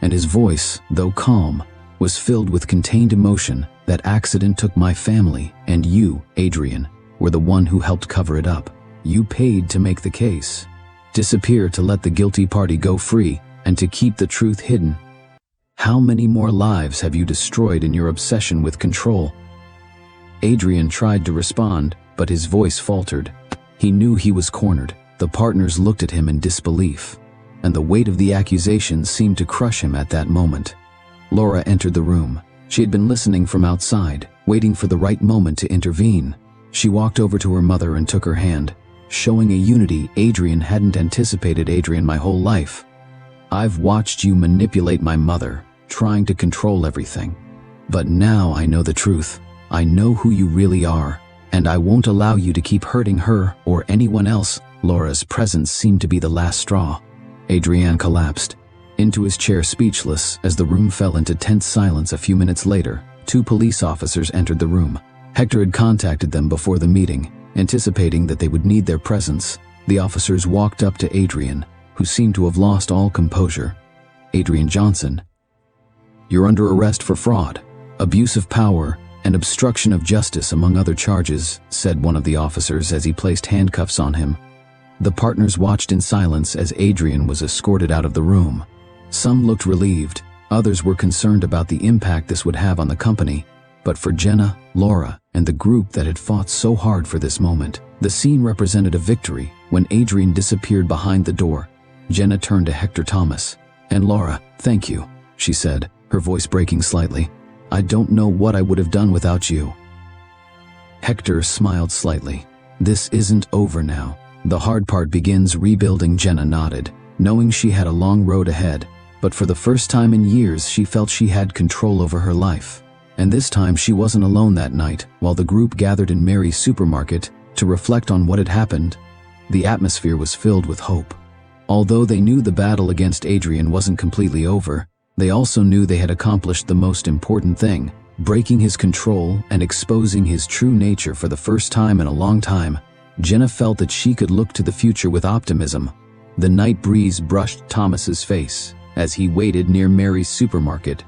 and his voice, though calm, was filled with contained emotion. That accident took my family, and you, Adrian, were the one who helped cover it up. You paid to make the case disappear, to let the guilty party go free, and to keep the truth hidden. How many more lives have you destroyed in your obsession with control? Adrian tried to respond, but his voice faltered. He knew he was cornered. The partners looked at him in disbelief, and the weight of the accusations seemed to crush him at that moment. Laura entered the room. She had been listening from outside, waiting for the right moment to intervene. She walked over to her mother and took her hand, showing a unity Adrian hadn't anticipated. Adrian, my whole life, I've watched you manipulate my mother, trying to control everything. But now I know the truth. I know who you really are, and I won't allow you to keep hurting her or anyone else. Laura's presence seemed to be the last straw. Adrian collapsed into his chair, speechless, as the room fell into tense silence. A few minutes later, 2 police officers entered the room. Hector had contacted them before the meeting, anticipating that they would need their presence. The officers walked up to Adrian, who seemed to have lost all composure. Adrian Johnson, you're under arrest for fraud, abuse of power, and obstruction of justice, among other charges, said one of the officers as he placed handcuffs on him. The partners watched in silence as Adrian was escorted out of the room. Some looked relieved, others were concerned about the impact this would have on the company. But for Jenna, Laura, and the group that had fought so hard for this moment, the scene represented a victory. When Adrian disappeared behind the door, Jenna turned to Hector, Thomas, and Laura. Thank you. she said, her voice breaking slightly. "I don't know what I would have done without you." Hector smiled slightly. "This isn't over now. The hard part begins." Rebuilding. Jenna nodded, knowing she had a long road ahead, but for the first time in years she felt she had control over her life. And this time she wasn't alone that night. While the group gathered in Mary's supermarket to reflect on what had happened, the atmosphere was filled with hope. Although they knew the battle against Adrian wasn't completely over, they also knew they had accomplished the most important thing, breaking his control and exposing his true nature for the first time in a long time. Jenna felt that she could look to the future with optimism. The night breeze brushed Thomas's face as he waited near Mary's supermarket.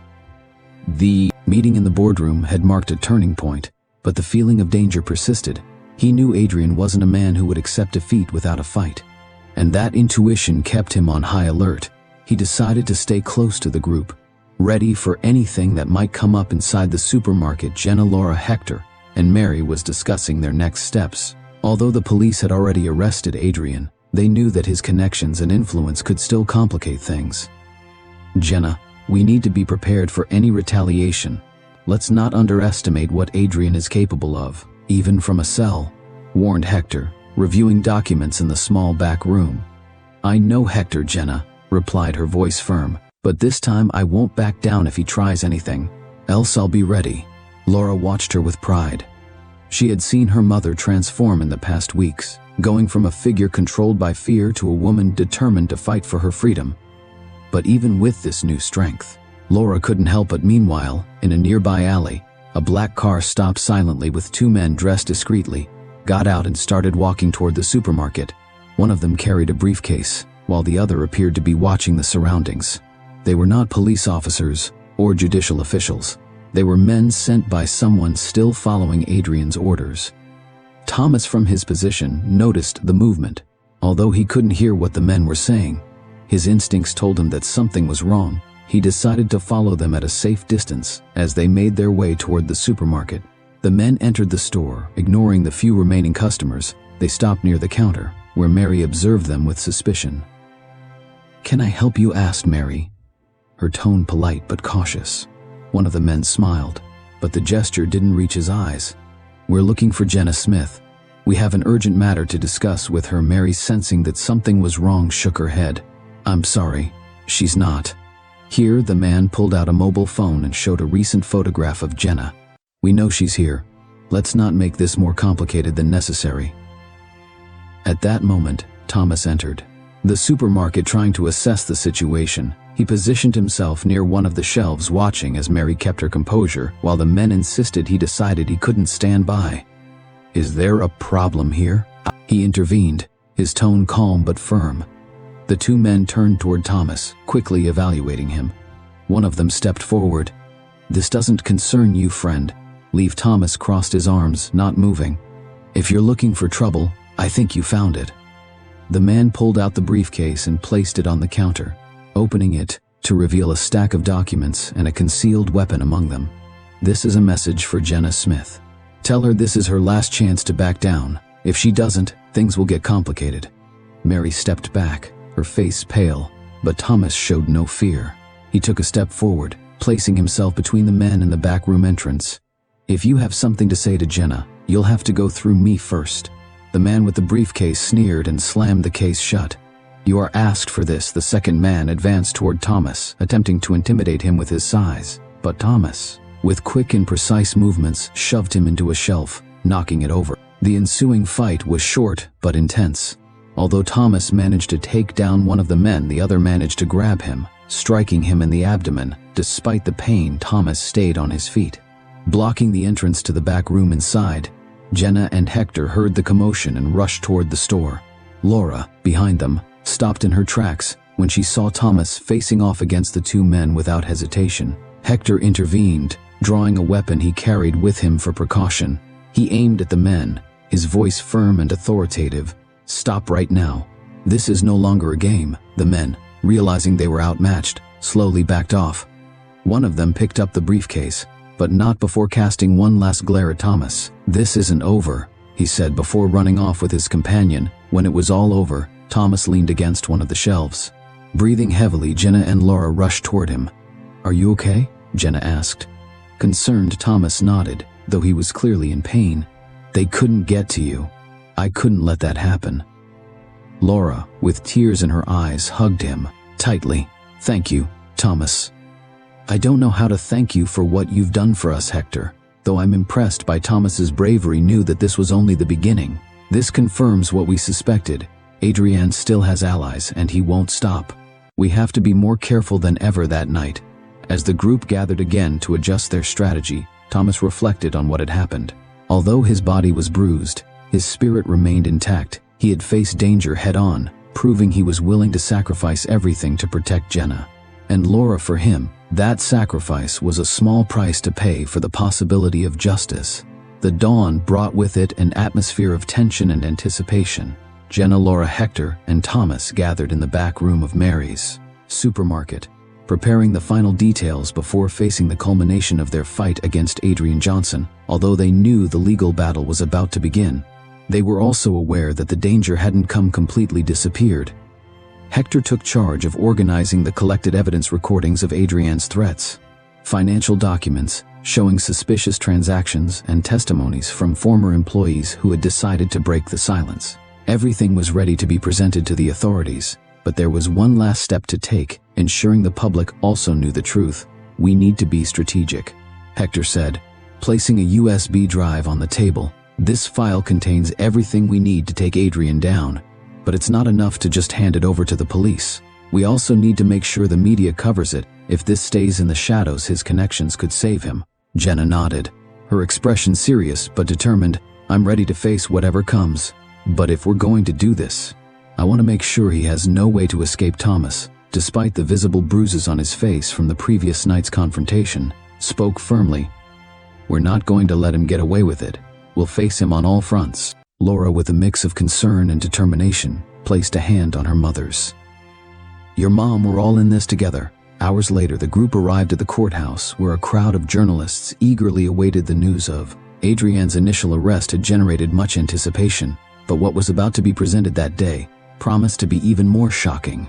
The meeting in the boardroom had marked a turning point, but the feeling of danger persisted. He knew Adrian wasn't a man who would accept defeat without a fight, and that intuition kept him on high alert. He decided to stay close to the group, ready for anything that might come up inside the supermarket. Jenna, Laura, Hector, and Mary was discussing their next steps. Although the police had already arrested Adrian, they knew that his connections and influence could still complicate things. "Jenna, we need to be prepared for any retaliation. Let's not underestimate what Adrian is capable of, even from a cell," warned Hector, reviewing documents in the small back room. "I know Hector," Jenna replied, her voice firm, "but this time I won't back down if he tries anything. Else I'll be ready." Laura watched her with pride. She had seen her mother transform in the past weeks, going from a figure controlled by fear to a woman determined to fight for her freedom. But even with this new strength, Laura couldn't help but meanwhile, in a nearby alley, a black car stopped silently with two men dressed discreetly, got out and started walking toward the supermarket. One of them carried a briefcase, while the other appeared to be watching the surroundings. They were not police officers or judicial officials. They were men sent by someone still following Adrian's orders. Thomas, from his position, noticed the movement. Although he couldn't hear what the men were saying, his instincts told him that something was wrong. He decided to follow them at a safe distance as they made their way toward the supermarket. The men entered the store, ignoring the few remaining customers. They stopped near the counter, where Mary observed them with suspicion. "Can I help you?" asked Mary, her tone polite but cautious. One of the men smiled, but the gesture didn't reach his eyes. "We're looking for Jenna Smith. We have an urgent matter to discuss with her." Mary, sensing that something was wrong, shook her head. "I'm sorry, she's not here." The man pulled out a mobile phone and showed a recent photograph of Jenna. "We know she's here. Let's not make this more complicated than necessary." At that moment, Thomas entered the supermarket, trying to assess the situation. He positioned himself near one of the shelves, watching as Mary kept her composure while the men insisted. He decided he couldn't stand by. "Is there a problem here?" he intervened, his tone calm but firm. The two men turned toward Thomas, quickly evaluating him. One of them stepped forward. "This doesn't concern you, friend." Thomas crossed his arms, not moving. "If you're looking for trouble, I think you found it." The man pulled out the briefcase and placed it on the counter, opening it to reveal a stack of documents and a concealed weapon among them. "This is a message for Jenna Smith. Tell her this is her last chance to back down. If she doesn't, things will get complicated." Mary stepped back, her face pale, but Thomas showed no fear. He took a step forward, placing himself between the men and the backroom entrance. "If you have something to say to Jenna, you'll have to go through me first." The man with the briefcase sneered and slammed the case shut. "You are asked for this." The second man advanced toward Thomas, attempting to intimidate him with his size, but Thomas, with quick and precise movements, shoved him into a shelf, knocking it over. The ensuing fight was short but intense. Although Thomas managed to take down one of the men, the other managed to grab him, striking him in the abdomen. Despite the pain, Thomas stayed on his feet, blocking the entrance to the back room inside. Jenna and Hector heard the commotion and rushed toward the store. Laura, behind them, stopped in her tracks when she saw Thomas facing off against the two men without hesitation. Hector intervened, drawing a weapon he carried with him for precaution. He aimed at the men, his voice firm and authoritative. "Stop right now. This is no longer a game." The men, realizing they were outmatched, slowly backed off. One of them picked up the briefcase, but not before casting one last glare at Thomas. "This isn't over," he said before running off with his companion. When it was all over, Thomas leaned against one of the shelves. Breathing heavily, Jenna and Laura rushed toward him. "Are you okay?" Jenna asked. Concerned, Thomas nodded, though he was clearly in pain. "They couldn't get to you. I couldn't let that happen." Laura, with tears in her eyes, hugged him tightly. "Thank you, Thomas." "I don't know how to thank you for what you've done for us, Hector." Though I'm impressed by Thomas's bravery, knew that this was only the beginning. This confirms what we suspected. Adrian still has allies, and he won't stop. We have to be more careful than ever that night. As the group gathered again to adjust their strategy, Thomas reflected on what had happened. Although his body was bruised, his spirit remained intact. He had faced danger head-on, proving he was willing to sacrifice everything to protect Jenna. And Laura, for him, that sacrifice was a small price to pay for the possibility of justice. The dawn brought with it an atmosphere of tension and anticipation. Jenna, Laura, Hector, and Thomas gathered in the back room of Mary's supermarket, preparing the final details before facing the culmination of their fight against Adrian Johnson. Although they knew the legal battle was about to begin, they were also aware that the danger hadn't come completely disappeared. Hector took charge of organizing the collected evidence recordings of Adrian's threats, financial documents showing suspicious transactions, and testimonies from former employees who had decided to break the silence. Everything was ready to be presented to the authorities, but there was one last step to take, ensuring the public also knew the truth. "We need to be strategic," Hector said, placing a USB drive on the table. "This file contains everything we need to take Adrian down. But it's not enough to just hand it over to the police. We also need to make sure the media covers it. If this stays in the shadows, his connections could save him." Jenna nodded, her expression serious but determined. "I'm ready to face whatever comes. But if we're going to do this, I want to make sure he has no way to escape." Thomas, despite the visible bruises on his face from the previous night's confrontation, spoke firmly. "We're not going to let him get away with it. We'll face him on all fronts." Laura, with a mix of concern and determination, placed a hand on her mother's. "Your mom, we're all in this together." Hours later, the group arrived at the courthouse, where a crowd of journalists eagerly awaited the news of Adrian's initial arrest had generated much anticipation. But what was about to be presented that day promised to be even more shocking.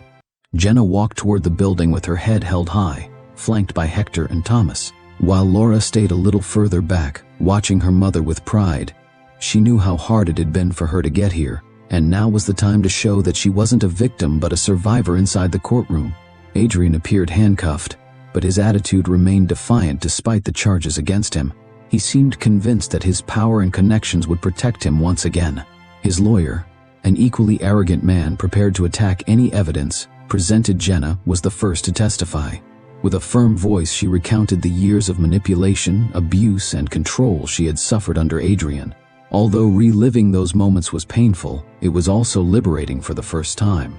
Jenna walked toward the building with her head held high, flanked by Hector and Thomas, while Laura stayed a little further back, watching her mother with pride. She knew how hard it had been for her to get here, and now was the time to show that she wasn't a victim but a survivor inside the courtroom. Adrian appeared handcuffed, but his attitude remained defiant despite the charges against him. He seemed convinced that his power and connections would protect him once again. His lawyer, an equally arrogant man prepared to attack any evidence presented, Jenna was the first to testify. With a firm voice, she recounted the years of manipulation, abuse, and control she had suffered under Adrian. Although reliving those moments was painful, it was also liberating for the first time.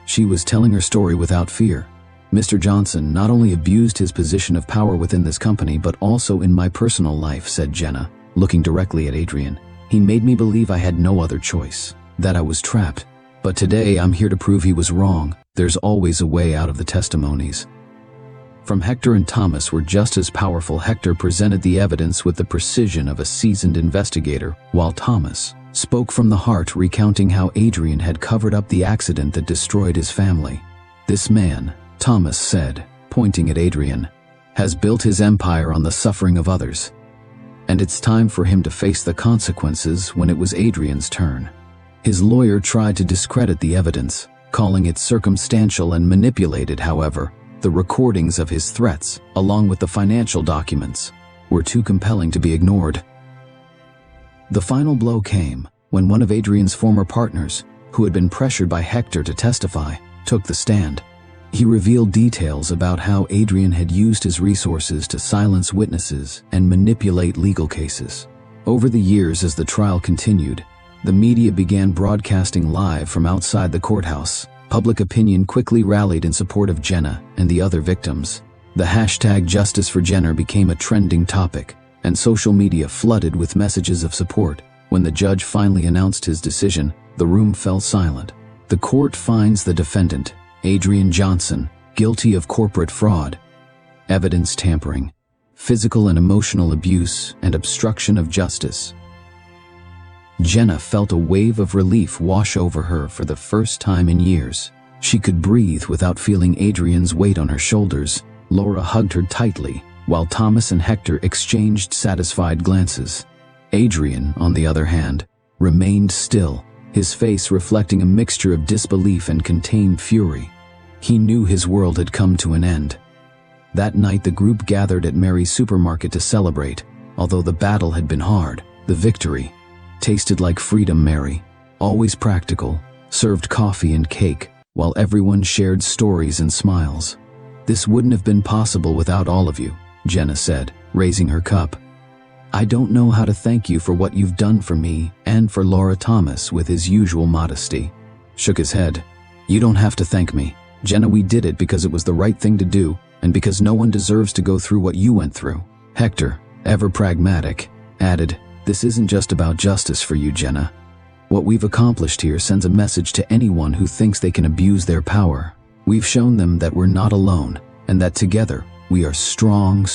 She was telling her story without fear. "Mr. Johnson not only abused his position of power within this company, but also in my personal life," said Jenna, looking directly at Adrian. "He made me believe I had no other choice, that I was trapped. But today I'm here to prove he was wrong. There's always a way out of the testimonies." From Hector and Thomas were just as powerful. Hector presented the evidence with the precision of a seasoned investigator, while Thomas spoke from the heart, recounting how Adrian had covered up the accident that destroyed his family. "This man," Thomas said, pointing at Adrian, "has built his empire on the suffering of others. And it's time for him to face the consequences." When it was Adrian's turn, his lawyer tried to discredit the evidence, calling it circumstantial and manipulated. However, the recordings of his threats, along with the financial documents, were too compelling to be ignored. The final blow came when one of Adrian's former partners, who had been pressured by Hector to testify, took the stand. He revealed details about how Adrian had used his resources to silence witnesses and manipulate legal cases. Over the years, as the trial continued, the media began broadcasting live from outside the courthouse. Public opinion quickly rallied in support of Jenna and the other victims. The hashtag Justice for Jenna became a trending topic, and social media flooded with messages of support. When the judge finally announced his decision, the room fell silent. The court finds the defendant, Adrian Johnson, guilty of corporate fraud, evidence tampering, physical and emotional abuse, and obstruction of justice. Jenna felt a wave of relief wash over her for the first time in years. She could breathe without feeling Adrian's weight on her shoulders. Laura hugged her tightly, while Thomas and Hector exchanged satisfied glances. Adrian, on the other hand, remained still, his face reflecting a mixture of disbelief and contained fury. He knew his world had come to an end. That night the group gathered at Mary's supermarket to celebrate. Although the battle had been hard, the victory tasted like freedom. Mary, always practical, served coffee and cake, while everyone shared stories and smiles. "This wouldn't have been possible without all of you," Jenna said, raising her cup. "I don't know how to thank you for what you've done for me and for Laura." Thomas, with his usual modesty, shook his head. "You don't have to thank me, Jenna. We did it because it was the right thing to do, and because no one deserves to go through what you went through." Hector, ever pragmatic, added, "This isn't just about justice for you, Jenna. What we've accomplished here sends a message to anyone who thinks they can abuse their power. We've shown them that we're not alone, and that together we are stronger."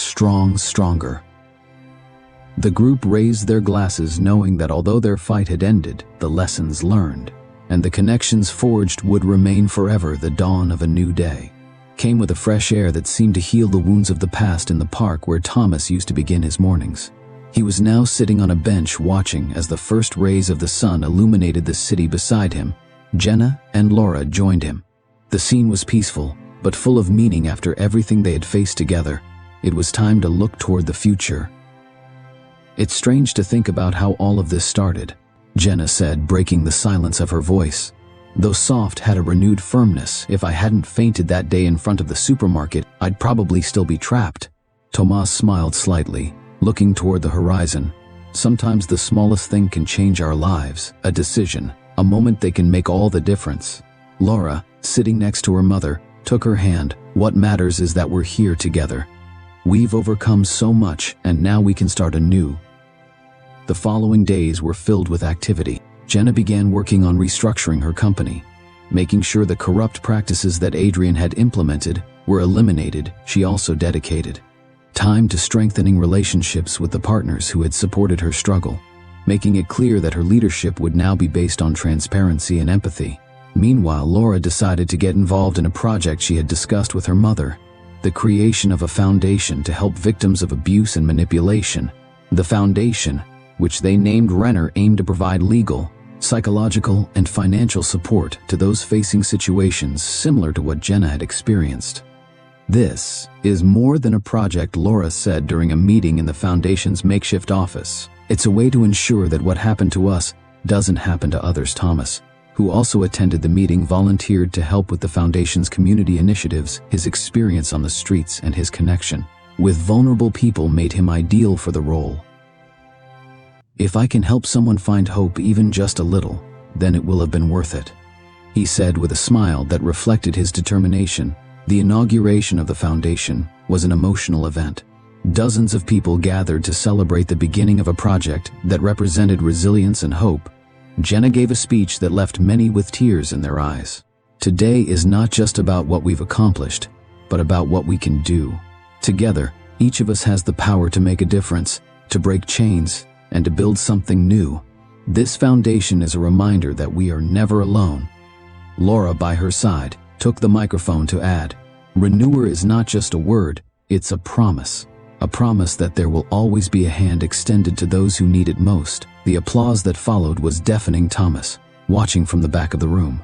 The group raised their glasses, knowing that although their fight had ended, the lessons learned and the connections forged would remain forever. The dawn of a new day came with a fresh air that seemed to heal the wounds of the past. In the park where Thomas used to begin his mornings, he was now sitting on a bench watching as the first rays of the sun illuminated the city beside him. Jenna and Laura joined him. The scene was peaceful, but full of meaning. After everything they had faced together, it was time to look toward the future. "It's strange to think about how all of this started," Jenna said, breaking the silence of her voice. Though soft, had a renewed firmness. "If I hadn't fainted that day in front of the supermarket, I'd probably still be trapped." Tomas smiled slightly, looking toward the horizon. "Sometimes the smallest thing can change our lives. A decision, a moment, they can make all the difference." Laura, sitting next to her mother, took her hand. "What matters is that we're here together. We've overcome so much, and now we can start anew." The following days were filled with activity. Jenna began working on restructuring her company, making sure the corrupt practices that Adrian had implemented were eliminated. She also dedicated time to strengthening relationships with the partners who had supported her struggle, making it clear that her leadership would now be based on transparency and empathy. Meanwhile, Laura decided to get involved in a project she had discussed with her mother: the creation of a foundation to help victims of abuse and manipulation. The foundation, which they named Renner, aimed to provide legal, psychological, and financial support to those facing situations similar to what Jenna had experienced. "This is more than a project," Laura said during a meeting in the foundation's makeshift office. "It's a way to ensure that what happened to us doesn't happen to others." Thomas, who also attended the meeting, volunteered to help with the foundation's community initiatives. His experience on the streets and his connection with vulnerable people made him ideal for the role. "If I can help someone find hope, even just a little, then it will have been worth it," he said with a smile that reflected his determination. The inauguration of the foundation was an emotional event. Dozens of people gathered to celebrate the beginning of a project that represented resilience and hope. Jenna gave a speech that left many with tears in their eyes. "Today is not just about what we've accomplished, but about what we can do. Together, each of us has the power to make a difference, to break chains, and to build something new. This foundation is a reminder that we are never alone." Laura, by her side, took the microphone to add, "Renewer is not just a word, it's a promise that there will always be a hand extended to those who need it most." The applause that followed was deafening. Thomas, watching from the back of the room,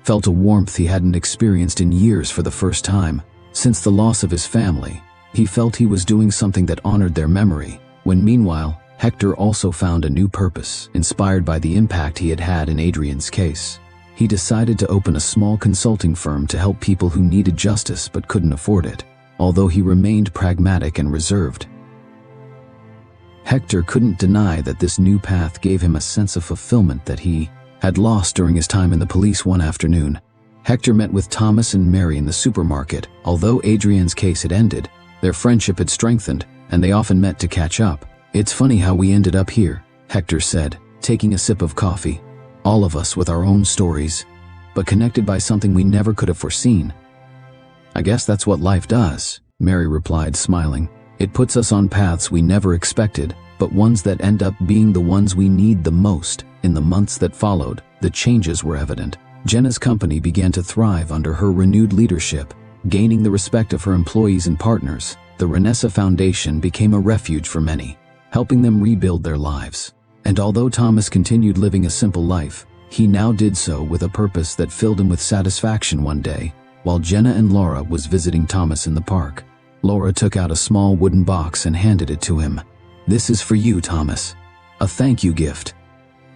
felt a warmth he hadn't experienced in years. For the first time since the loss of his family, he felt he was doing something that honored their memory. When meanwhile, Hector also found a new purpose, inspired by the impact he had had in Adrian's case. He decided to open a small consulting firm to help people who needed justice but couldn't afford it, although he remained pragmatic and reserved. Hector couldn't deny that this new path gave him a sense of fulfillment that he had lost during his time in the police. One afternoon, Hector met with Thomas and Mary in the supermarket. Although Adrian's case had ended, their friendship had strengthened, and they often met to catch up. "It's funny how we ended up here," Hector said, taking a sip of coffee. "All of us with our own stories, but connected by something we never could have foreseen." "I guess that's what life does," Mary replied, smiling. "It puts us on paths we never expected, but ones that end up being the ones we need the most." In the months that followed, the changes were evident. Jenna's company began to thrive under her renewed leadership. Gaining the respect of her employees and partners, the Renessa Foundation became a refuge for many, helping them rebuild their lives. And although Thomas continued living a simple life, he now did so with a purpose that filled him with satisfaction. One day, while Jenna and Laura was visiting Thomas in the park, Laura took out a small wooden box and handed it to him. "This is for you, Thomas. A thank you gift."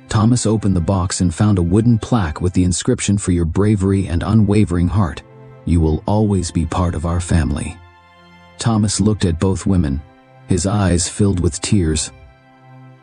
Thomas opened the box and found a wooden plaque with the inscription, "For your bravery and unwavering heart. You will always be part of our family." Thomas looked at both women, his eyes filled with tears.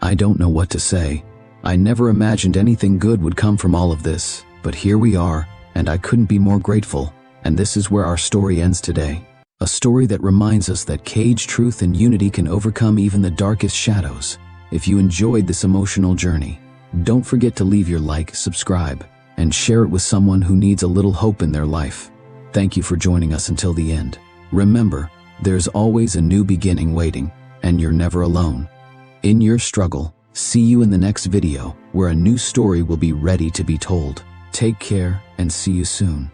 "I don't know what to say. I never imagined anything good would come from all of this, but here we are, and I couldn't be more grateful." And this is where our story ends today. A story that reminds us that cage truth and unity can overcome even the darkest shadows. If you enjoyed this emotional journey, don't forget to leave your like, subscribe, and share it with someone who needs a little hope in their life. Thank you for joining us until the end. Remember, there's always a new beginning waiting, and you're never alone in your struggle. See you in the next video, where a new story will be ready to be told. Take care, and see you soon.